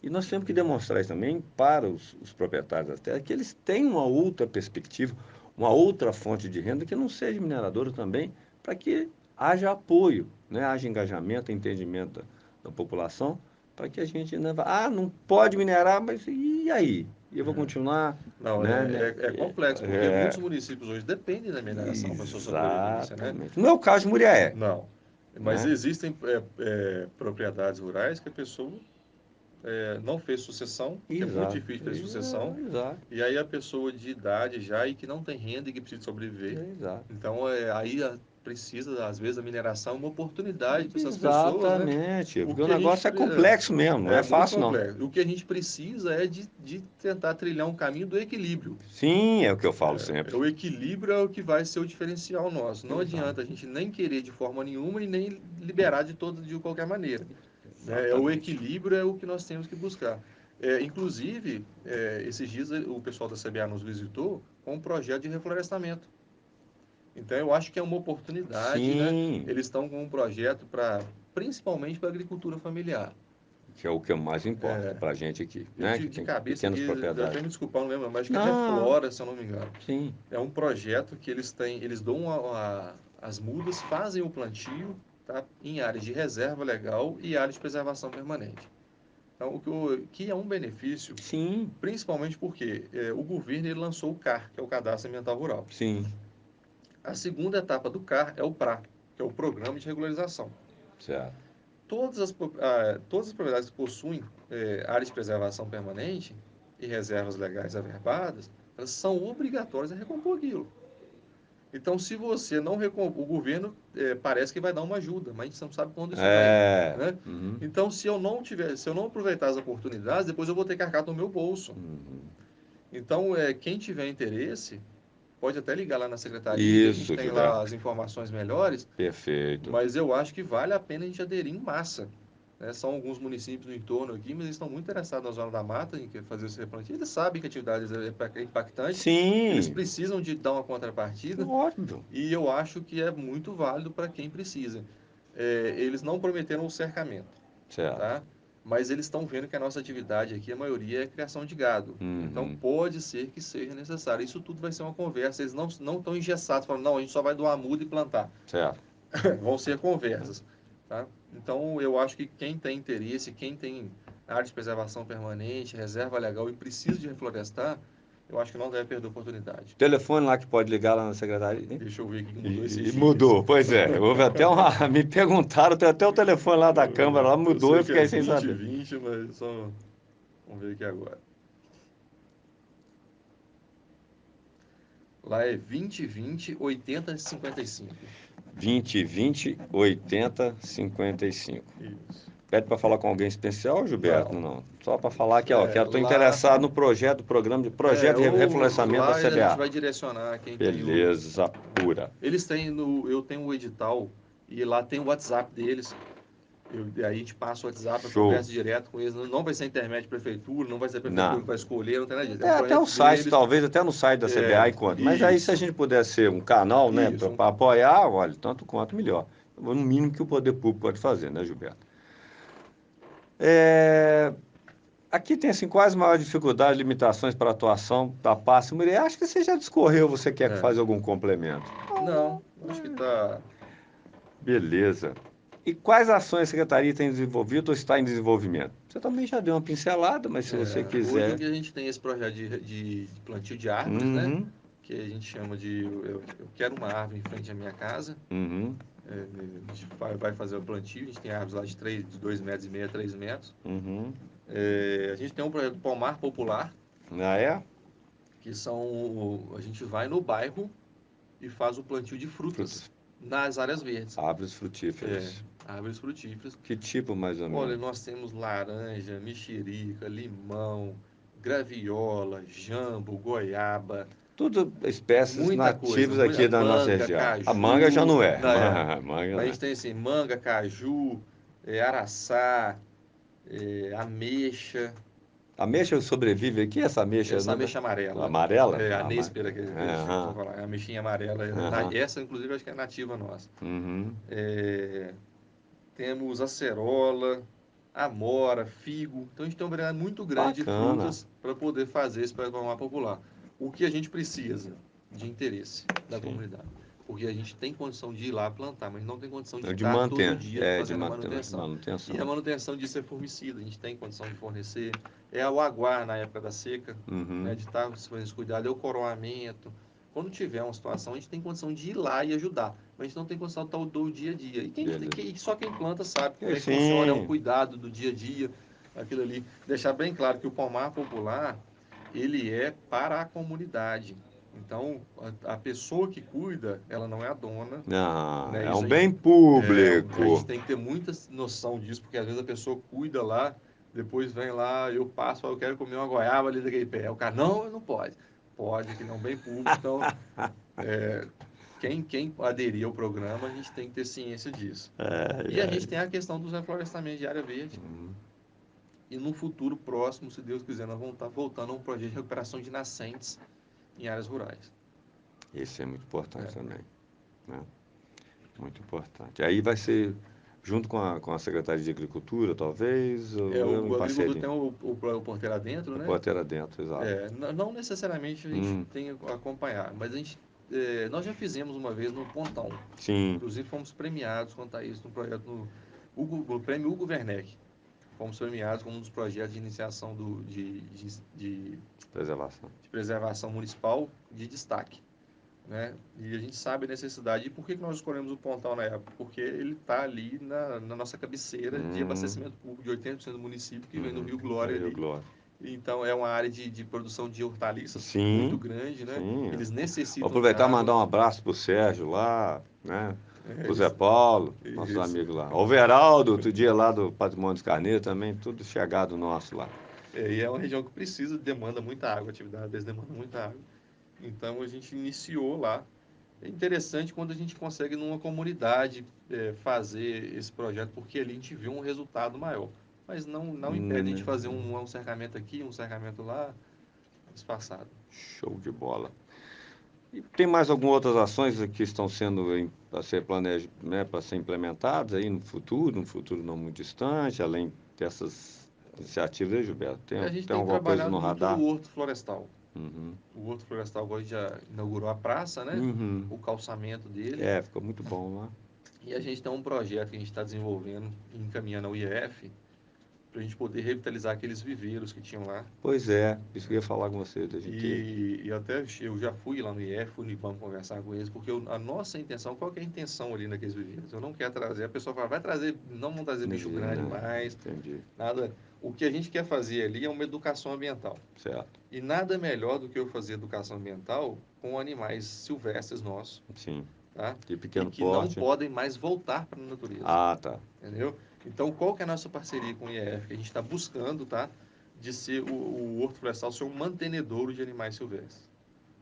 Speaker 2: E nós temos que demonstrar isso também para os proprietários das terras, que eles têm uma outra perspectiva, uma outra fonte de renda que não seja mineradora também, para que haja apoio, né? Haja engajamento, entendimento da população, para que a gente não não pode minerar, mas e aí? E eu vou continuar,
Speaker 3: Não,
Speaker 2: né?
Speaker 3: é complexo, porque muitos municípios hoje dependem da mineração para sua sobrevivência, né?
Speaker 2: Exatamente. No meu caso de Muriaé,
Speaker 3: Não. Mas
Speaker 2: né?
Speaker 3: existem propriedades rurais que a pessoa não fez sucessão, que é muito
Speaker 2: Exato,
Speaker 3: difícil fazer sucessão,
Speaker 2: exato,
Speaker 3: e aí a pessoa de idade já e que não tem renda e que precisa sobreviver.
Speaker 2: exato.
Speaker 3: Então, aí precisa, às vezes, a mineração é uma oportunidade para essas pessoas, né?
Speaker 2: Exatamente,
Speaker 3: O
Speaker 2: porque o
Speaker 3: que a gente
Speaker 2: negócio é complexo mesmo, não é
Speaker 3: muito
Speaker 2: fácil não.
Speaker 3: complexo. O que a gente precisa é de tentar trilhar um caminho do equilíbrio.
Speaker 2: Sim, é o que eu falo sempre.
Speaker 3: O equilíbrio é o que vai ser o diferencial nosso. Não
Speaker 2: Exato,
Speaker 3: adianta a gente nem querer de forma nenhuma e nem liberar de qualquer maneira, né? O
Speaker 2: exatamente.
Speaker 3: equilíbrio é o que nós temos que buscar. Inclusive, esses dias o pessoal da CBA nos visitou com um projeto de reflorestamento. Então, eu acho que é uma oportunidade, né?
Speaker 2: Sim,
Speaker 3: Eles estão com um projeto principalmente para a agricultura familiar.
Speaker 2: Que é o que mais importa para a gente aqui,
Speaker 3: Eu
Speaker 2: né? Que
Speaker 3: de
Speaker 2: tem
Speaker 3: cabeça
Speaker 2: pequenas
Speaker 3: aqui,
Speaker 2: propriedades.
Speaker 3: até me desculpar, não lembro, mas acho que é
Speaker 2: Não,
Speaker 3: Reflora, se eu não me engano.
Speaker 2: sim,
Speaker 3: É um projeto que eles têm, eles dão as mudas, fazem o plantio, tá? Em áreas de reserva legal e áreas de preservação permanente. Então, que é um benefício,
Speaker 2: sim,
Speaker 3: principalmente porque o governo ele lançou o CAR, que é o Cadastro Ambiental Rural.
Speaker 2: sim,
Speaker 3: A segunda etapa do CAR é o PRA, que é o Programa de Regularização.
Speaker 2: certo.
Speaker 3: Todas as propriedades que possuem áreas de preservação permanente e reservas legais averbadas, elas são obrigatórias a recompor aquilo. Então, se você não recompor, o governo parece que vai dar uma ajuda, mas a gente não sabe quando isso vai vir,
Speaker 2: É,
Speaker 3: né?
Speaker 2: uhum,
Speaker 3: Então, se eu não aproveitar as oportunidades, depois eu vou ter que arcar no meu bolso.
Speaker 2: uhum.
Speaker 3: Então, quem tiver interesse, pode até ligar lá na secretaria, que a gente
Speaker 2: Isso,
Speaker 3: tem lá
Speaker 2: Gilberto,
Speaker 3: as informações melhores,
Speaker 2: perfeito.
Speaker 3: mas eu acho que vale a pena a gente aderir em massa, né? São alguns municípios no entorno aqui, mas eles estão muito interessados na Zona da Mata, em fazer esse replantio. Eles sabem que a atividade é impactante, eles
Speaker 2: Sim,
Speaker 3: precisam de dar uma contrapartida,
Speaker 2: óbvio,
Speaker 3: e eu acho que é muito válido para quem precisa. Eles não prometeram o cercamento,
Speaker 2: certo.
Speaker 3: tá? Mas eles estão vendo que a nossa atividade aqui, a maioria é criação de gado. Então,
Speaker 2: Uhum,
Speaker 3: pode ser que seja necessário. Isso tudo vai ser uma conversa. Eles não estão engessados, falando, não, a gente só vai doar muda e plantar.
Speaker 2: certo.
Speaker 3: Vão ser conversas, tá? Então, eu acho que quem tem interesse, quem tem área de preservação permanente, reserva legal e precisa de reflorestar, eu acho que não deve perder a oportunidade.
Speaker 2: Telefone lá que pode ligar lá na secretaria, hein?
Speaker 3: Deixa eu ver o que mudou esses
Speaker 2: E
Speaker 3: dias.
Speaker 2: mudou, pois é. Houve até uma. Me perguntaram, tem até o telefone lá da Câmara, lá
Speaker 3: Eu
Speaker 2: mudou e
Speaker 3: sei
Speaker 2: eu
Speaker 3: que é
Speaker 2: fiquei sem saber.
Speaker 3: 2020, mas só... Vamos ver aqui agora. Lá é 2020 8055.
Speaker 2: 2020 80 55.
Speaker 3: Isso.
Speaker 2: Pede para falar com alguém especial, Gilberto?
Speaker 3: Não.
Speaker 2: Não. Só para falar que, ó, que eu estou
Speaker 3: Lá,
Speaker 2: interessado no projeto, projeto de
Speaker 3: ou
Speaker 2: reflorestamento da
Speaker 3: lá a gente
Speaker 2: CBA.
Speaker 3: vai direcionar quem tem o.
Speaker 2: Beleza pura.
Speaker 3: Eles têm no. Eu tenho o edital e lá tem o WhatsApp deles. Aí a gente passa o WhatsApp, eu
Speaker 2: Show.
Speaker 3: converso direto com eles. Não vai ser intermédio de prefeitura, não vai ser a prefeitura
Speaker 2: Não.
Speaker 3: que vai escolher, não tem nada disso. É um
Speaker 2: Até o
Speaker 3: projeto
Speaker 2: site,
Speaker 3: deles.
Speaker 2: talvez até no site da CBA encontre. Mas aí, se a
Speaker 3: Isso.
Speaker 2: gente puder ser um canal, né,
Speaker 3: Isso.
Speaker 2: para apoiar, olha, tanto quanto melhor. No mínimo que o poder público pode fazer, né, Gilberto? É, aqui tem assim quais maiores dificuldades, limitações para a atuação da pasta mulher. Acho que você já discorreu, você quer que
Speaker 3: É.
Speaker 2: faça algum complemento?
Speaker 3: Não, acho que tá.
Speaker 2: Beleza. E quais ações a Secretaria tem desenvolvido ou está em desenvolvimento? Você também já deu uma pincelada, mas se você
Speaker 3: Hoje
Speaker 2: quiser.
Speaker 3: a gente tem esse projeto de plantio de árvores, né?
Speaker 2: Uhum,
Speaker 3: Que a gente chama de eu quero uma árvore em frente à minha casa.
Speaker 2: uhum,
Speaker 3: A gente vai fazer o plantio, a gente tem árvores lá de 2,5 metros a 3 metros.
Speaker 2: uhum.
Speaker 3: A gente tem um projeto Pomar Popular,
Speaker 2: Ah, é?
Speaker 3: que são. A gente vai no bairro e faz o plantio de frutas
Speaker 2: Frutas.
Speaker 3: nas áreas verdes.
Speaker 2: Árvores
Speaker 3: É,
Speaker 2: frutíferas.
Speaker 3: árvores frutíferas.
Speaker 2: Que tipo, mais ou
Speaker 3: Olha,
Speaker 2: menos?
Speaker 3: nós temos laranja, mexerica, limão, graviola, jambo, goiaba,
Speaker 2: Tudo espécies
Speaker 3: muita coisa,
Speaker 2: nativas aqui da nossa
Speaker 3: manga,
Speaker 2: região. A manga já
Speaker 3: caju,
Speaker 2: não é.
Speaker 3: né?
Speaker 2: Manga
Speaker 3: Mas a
Speaker 2: não é.
Speaker 3: gente tem assim, manga, caju, araçá, ameixa,
Speaker 2: A ameixa sobrevive aqui, essa ameixa,
Speaker 3: essa
Speaker 2: né?
Speaker 3: ameixa amarela,
Speaker 2: Amarela?
Speaker 3: a néspera que eles vão
Speaker 2: Aham,
Speaker 3: falar, a ameixinha amarela,
Speaker 2: aham,
Speaker 3: essa inclusive acho que é nativa nossa.
Speaker 2: uhum.
Speaker 3: É, temos acerola, amora, figo. Então a gente tem uma variedade muito grande de
Speaker 2: Bacana.
Speaker 3: frutas para poder fazer esse programa popular. O que a gente precisa de interesse da
Speaker 2: Sim.
Speaker 3: comunidade. Porque a gente tem condição de ir lá plantar, mas não tem condição de
Speaker 2: É de
Speaker 3: estar todo
Speaker 2: manter,
Speaker 3: dia
Speaker 2: de
Speaker 3: fazendo a
Speaker 2: manter
Speaker 3: manutenção. E a
Speaker 2: manutenção.
Speaker 3: manutenção disso é formicida, a gente tem condição de fornecer. É o aguar na época da seca, né,
Speaker 2: Uhum.
Speaker 3: de estar fazendo esse cuidado, é o coroamento. Quando tiver uma situação, a gente tem condição de ir lá e ajudar. Mas a gente não tem condição do dia a dia.
Speaker 2: Beleza.
Speaker 3: Só quem planta sabe como
Speaker 2: E
Speaker 3: é que funciona, é um
Speaker 2: sim,
Speaker 3: cuidado do dia a dia, aquilo ali. Deixar bem claro que o pomar popular, ele é para a comunidade. Então, a pessoa que cuida, ela não é a dona,
Speaker 2: ah,
Speaker 3: né?
Speaker 2: é um
Speaker 3: Isso
Speaker 2: bem
Speaker 3: a gente
Speaker 2: público.
Speaker 3: tem que ter muita noção disso, porque às vezes a pessoa cuida lá, depois vem lá, eu passo, eu quero comer uma goiaba ali daquele pé. O cara, não, não pode. Pode, que não é um bem público. Então, quem aderir ao programa, a gente tem que ter ciência disso.
Speaker 2: Ai,
Speaker 3: E a gente
Speaker 2: ai.
Speaker 3: tem a questão dos reflorestamentos de área verde.
Speaker 2: Uhum.
Speaker 3: E no futuro próximo, se Deus quiser, nós vamos estar voltando a um projeto de recuperação de nascentes em áreas rurais.
Speaker 2: Esse é muito importante
Speaker 3: É.
Speaker 2: também, né? Muito importante. Aí vai ser junto com a Secretaria de Agricultura, talvez, ou em
Speaker 3: O agricultor
Speaker 2: parceria?
Speaker 3: tem o porteiro adentro,
Speaker 2: A
Speaker 3: né?
Speaker 2: porteira dentro, exato.
Speaker 3: Não necessariamente a gente tem que acompanhar, mas nós já fizemos uma vez no Pontão.
Speaker 2: Sim,
Speaker 3: Inclusive fomos premiados quanto a isso no projeto no Prêmio Hugo Werneck. Fomos premiados como um dos projetos de iniciação de
Speaker 2: preservação.
Speaker 3: preservação municipal de destaque. Né? E a gente sabe a necessidade. E por que nós escolhemos o Pontão na época? Porque ele está ali na nossa cabeceira de abastecimento público de 80% do município, que vem do Rio Glória
Speaker 2: Rio
Speaker 3: ali.
Speaker 2: Glória.
Speaker 3: Então, é uma área de produção de hortaliças
Speaker 2: Sim,
Speaker 3: muito grande, né?
Speaker 2: sim.
Speaker 3: Eles
Speaker 2: Vou
Speaker 3: necessitam de
Speaker 2: aproveitar e
Speaker 3: água.
Speaker 2: mandar um abraço pro Sérgio lá, né? Pro Zé
Speaker 3: Isso.
Speaker 2: Paulo, nossos
Speaker 3: Isso.
Speaker 2: amigos lá. O Veraldo, outro dia lá do Patrimônio dos Carneiros também, tudo chegado nosso lá.
Speaker 3: E é uma região que demanda muita água, a atividade deles demanda muita água. Então, a gente iniciou lá. É interessante quando a gente consegue, numa comunidade, fazer esse projeto, porque ali a gente vê um resultado maior. Mas não impede a gente fazer um cercamento aqui, um cercamento lá, espaçado.
Speaker 2: Show de bola. E tem mais algumas outras ações que estão sendo para ser né, para ser implementadas aí no futuro não muito distante, além dessas iniciativas aí, Gilberto?
Speaker 3: A gente
Speaker 2: Tem
Speaker 3: tem
Speaker 2: alguma coisa
Speaker 3: trabalhado
Speaker 2: no
Speaker 3: muito no
Speaker 2: radar?
Speaker 3: Horto Florestal.
Speaker 2: Uhum.
Speaker 3: O Horto Florestal agora já inaugurou a praça, né?
Speaker 2: Uhum.
Speaker 3: O calçamento dele.
Speaker 2: Ficou muito bom lá.
Speaker 3: E a gente tem um projeto que a gente está desenvolvendo e encaminhando ao IEF para a gente poder revitalizar aqueles viveiros que tinham lá.
Speaker 2: Pois é, isso que eu ia falar com você, da gente.
Speaker 3: E até eu já fui lá no IEF, fui no IBAMA conversar com eles, porque a nossa intenção, qual que é a intenção ali naqueles viveiros? Eu não quero trazer, a pessoa fala, vai trazer, não vão trazer bicho grande
Speaker 2: Não,
Speaker 3: mais,
Speaker 2: entendi.
Speaker 3: nada. O que a gente quer fazer ali é uma educação ambiental.
Speaker 2: Certo.
Speaker 3: E nada melhor do que eu fazer educação ambiental com animais silvestres nossos,
Speaker 2: Sim.
Speaker 3: tá?
Speaker 2: De
Speaker 3: E
Speaker 2: pequeno
Speaker 3: que não
Speaker 2: porte.
Speaker 3: podem mais voltar para a natureza.
Speaker 2: Ah, tá.
Speaker 3: Entendeu? Então, qual que é a nossa parceria com o IEF? Que a gente está buscando, tá? De ser o Horto Florestal ser um mantenedouro de animais silvestres,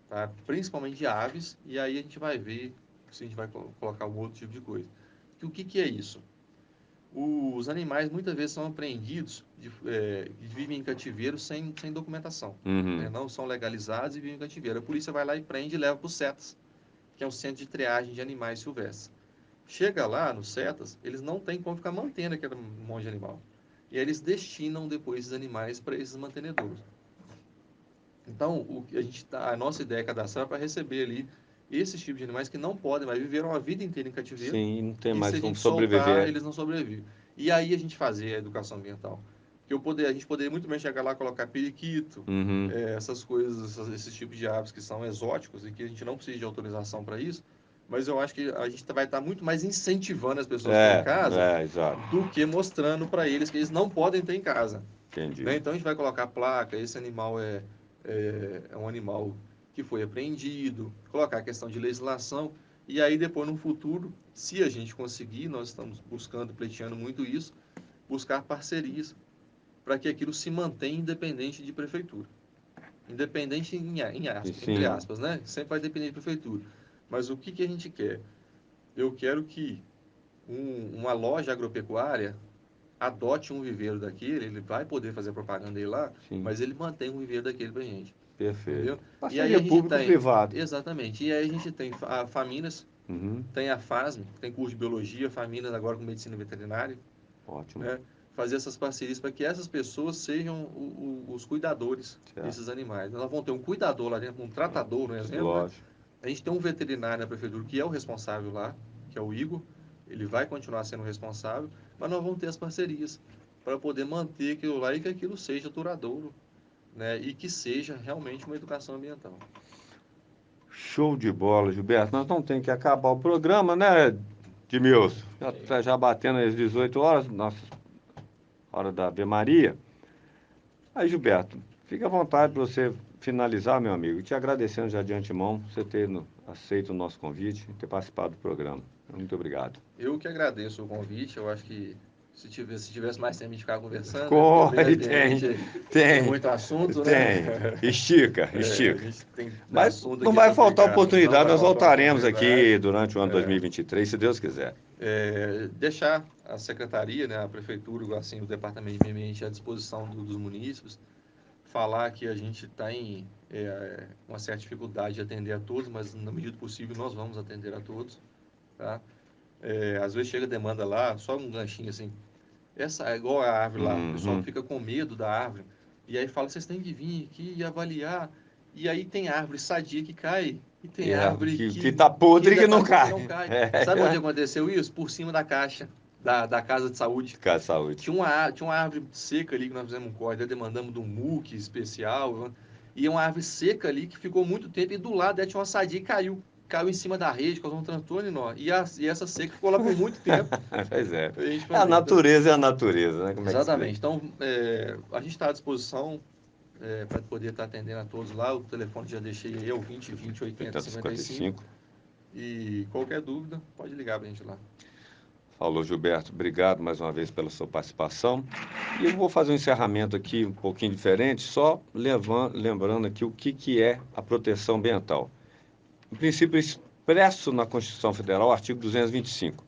Speaker 3: tá? Principalmente de aves, e aí a gente vai ver se a gente vai colocar um outro tipo de coisa. O que é isso? Os animais muitas vezes são apreendidos, vivem em cativeiro sem documentação, né? Não são legalizados e vivem em cativeiro. A polícia vai lá e prende e leva para o CETAS, que é um centro de triagem de animais silvestres. Chega lá no CETAS, eles não têm como ficar mantendo aquele monte de animal. E aí eles destinam depois esses animais para esses mantenedores. Então, a nossa ideia é cadastrar para receber ali esses tipos de animais que não podem, mas viveram a vida inteira em cativeiro.
Speaker 2: Sim, não tem
Speaker 3: E se
Speaker 2: mais
Speaker 3: a
Speaker 2: como
Speaker 3: gente soltar,
Speaker 2: sobreviver.
Speaker 3: eles não sobrevivem. E aí a gente fazer a educação ambiental. Que a gente poderia muito bem chegar lá e colocar periquito,
Speaker 2: Uhum.
Speaker 3: essas coisas, esses tipos de aves que são exóticos e que a gente não precisa de autorização para isso. Mas eu acho que a gente vai estar muito mais incentivando as pessoas a ter em casa
Speaker 2: Exato.
Speaker 3: do que mostrando para eles que eles não podem ter em casa.
Speaker 2: Entendi.
Speaker 3: Né? Então a gente vai colocar placa, esse animal é um animal que foi apreendido, colocar a questão de legislação, e aí depois no futuro, se a gente conseguir, nós estamos buscando, pleiteando muito isso, buscar parcerias para que aquilo se mantenha independente de prefeitura. Independente entre
Speaker 2: Sim,
Speaker 3: aspas, né? Sempre vai depender de prefeitura. Mas o que a gente quer? Eu quero que uma loja agropecuária adote um viveiro daquele, ele vai poder fazer propaganda dele lá,
Speaker 2: sim.
Speaker 3: mas ele mantém um viveiro daquele pra gente.
Speaker 2: Perfeito.
Speaker 3: Entendeu? E aí
Speaker 2: Parceria
Speaker 3: a gente tem,
Speaker 2: público-privado.
Speaker 3: exatamente, e aí a gente tem a Faminas,
Speaker 2: Uhum.
Speaker 3: tem a FASM, tem curso de biologia, Faminas agora com medicina veterinária,
Speaker 2: Ótimo.
Speaker 3: né? Fazer essas parcerias para que essas pessoas sejam os cuidadores
Speaker 2: Certo.
Speaker 3: desses animais. Nós vamos ter um cuidador lá dentro, um tratador, um exemplo, né?
Speaker 2: Lógico.
Speaker 3: A gente tem um veterinário na prefeitura que é o responsável lá, que é o Igor. Ele vai continuar sendo o responsável, mas nós vamos ter as parcerias para poder manter aquilo lá e que aquilo seja duradouro, né? E que seja realmente uma educação ambiental.
Speaker 2: Show de bola, Gilberto. Nós não temos que acabar o programa, né, Edmilson? Já está já batendo às 18 horas, nossa hora da Ave Maria. Aí, Gilberto, fica à vontade para você finalizar, meu amigo. Te agradecendo já de antemão você ter aceito o nosso convite e ter participado do programa. Muito obrigado.
Speaker 3: Eu que agradeço o convite. Eu acho que se tivesse mais tempo de ficar conversando, né? Porque o meio
Speaker 2: Corre,
Speaker 3: ambiente tem
Speaker 2: tem,
Speaker 3: muito assunto, né?
Speaker 2: tem. Estica,
Speaker 3: A
Speaker 2: estica.
Speaker 3: gente tem
Speaker 2: Mas
Speaker 3: assunto
Speaker 2: não
Speaker 3: aqui
Speaker 2: vai
Speaker 3: para
Speaker 2: faltar
Speaker 3: ficar, não
Speaker 2: oportunidade,
Speaker 3: vai
Speaker 2: nós
Speaker 3: faltar
Speaker 2: voltaremos aqui
Speaker 3: oportunidade.
Speaker 2: durante o ano 2023, se Deus quiser.
Speaker 3: Deixar a secretaria, né, a prefeitura, assim, o departamento de meio ambiente à disposição dos munícipes, falar que a gente tem uma certa dificuldade de atender a todos, mas na medida do possível nós vamos atender a todos, tá? Às vezes chega demanda lá, só um ganchinho assim. Essa é igual a árvore lá, o pessoal
Speaker 2: Uhum.
Speaker 3: fica com medo da árvore. E aí fala, vocês têm que vir aqui e avaliar. E aí tem árvore sadia que cai, e tem
Speaker 2: É,
Speaker 3: árvore
Speaker 2: que
Speaker 3: que,
Speaker 2: tá
Speaker 3: que
Speaker 2: podre e
Speaker 3: ainda
Speaker 2: que não
Speaker 3: tá que
Speaker 2: cai.
Speaker 3: não cai. Sabe onde
Speaker 2: É.
Speaker 3: aconteceu isso? Por cima da caixa da casa de saúde.
Speaker 2: Ficar de saúde.
Speaker 3: Tinha uma árvore seca ali que nós fizemos um corte, demandamos de um muque especial. E uma árvore seca ali que ficou muito tempo e do lado dela tinha uma sadia e caiu. Caiu em cima da rede, causou um transtorno enorme. E essa seca ficou lá por muito tempo.
Speaker 2: Pois é.
Speaker 3: A gente
Speaker 2: É a
Speaker 3: fazer. Então,
Speaker 2: natureza, é a natureza, né? Como é que explica?
Speaker 3: exatamente. Então, a gente está à disposição para poder estar atendendo a todos lá. O telefone já deixei aí, é o 2020 80 55.
Speaker 2: 8055.
Speaker 3: E qualquer dúvida, pode ligar para a gente lá.
Speaker 2: Falou, Gilberto. Obrigado mais uma vez pela sua participação. E eu vou fazer um encerramento aqui um pouquinho diferente, só lembrando aqui o que é a proteção ambiental. Em princípio expresso na Constituição Federal, artigo 225.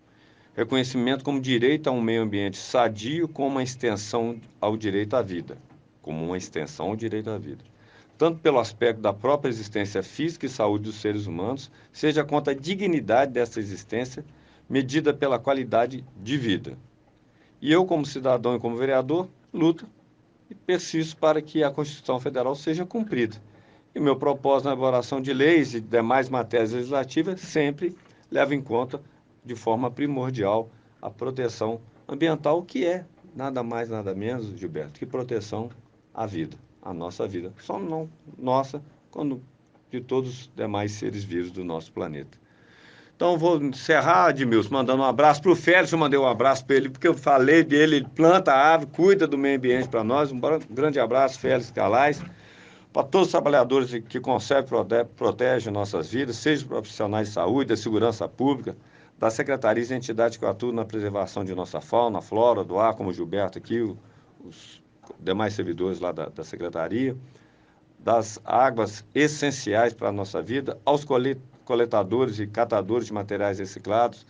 Speaker 2: Reconhecimento como direito a um meio ambiente sadio como uma extensão ao direito à vida. Como uma extensão ao direito à vida. Tanto pelo aspecto da própria existência física e saúde dos seres humanos, seja quanto à dignidade dessa existência, medida pela qualidade de vida. E eu, como cidadão e como vereador, luto e persisto para que a Constituição Federal seja cumprida. E meu propósito na elaboração de leis e demais matérias legislativas sempre leva em conta, de forma primordial, a proteção ambiental, que é nada mais, nada menos, Gilberto, que proteção à vida, à nossa vida. Só não nossa, quando de todos os demais seres vivos do nosso planeta. Então, vou encerrar, Edmilson, mandando um abraço para o Félix. Eu mandei um abraço para ele, porque eu falei dele. Ele planta a árvore, cuida do meio ambiente para nós. Um grande abraço, Félix Calais. Para todos os trabalhadores que conservam e protegem nossas vidas, sejam profissionais de saúde, da segurança pública, das secretarias e entidades que atuam na preservação de nossa fauna, flora, do ar, como o Gilberto aqui, os demais servidores lá da secretaria, das águas essenciais para a nossa vida, aos coletadores e catadores de materiais reciclados,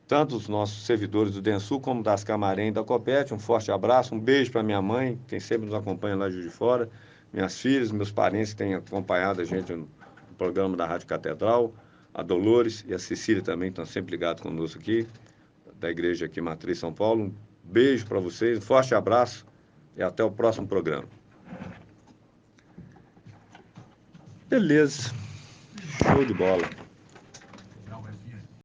Speaker 2: tanto os nossos servidores do DENSUL como das Camarém e da Copete. Um forte abraço, um beijo para minha mãe, quem sempre nos acompanha lá de Juiz de Fora, minhas filhas, meus parentes que têm acompanhado a gente no programa da Rádio Catedral, a Dolores e a Cecília também estão sempre ligados conosco aqui, da igreja aqui Matriz São Paulo. Um beijo para vocês, um forte abraço e até o próximo programa. Beleza. Show de bola.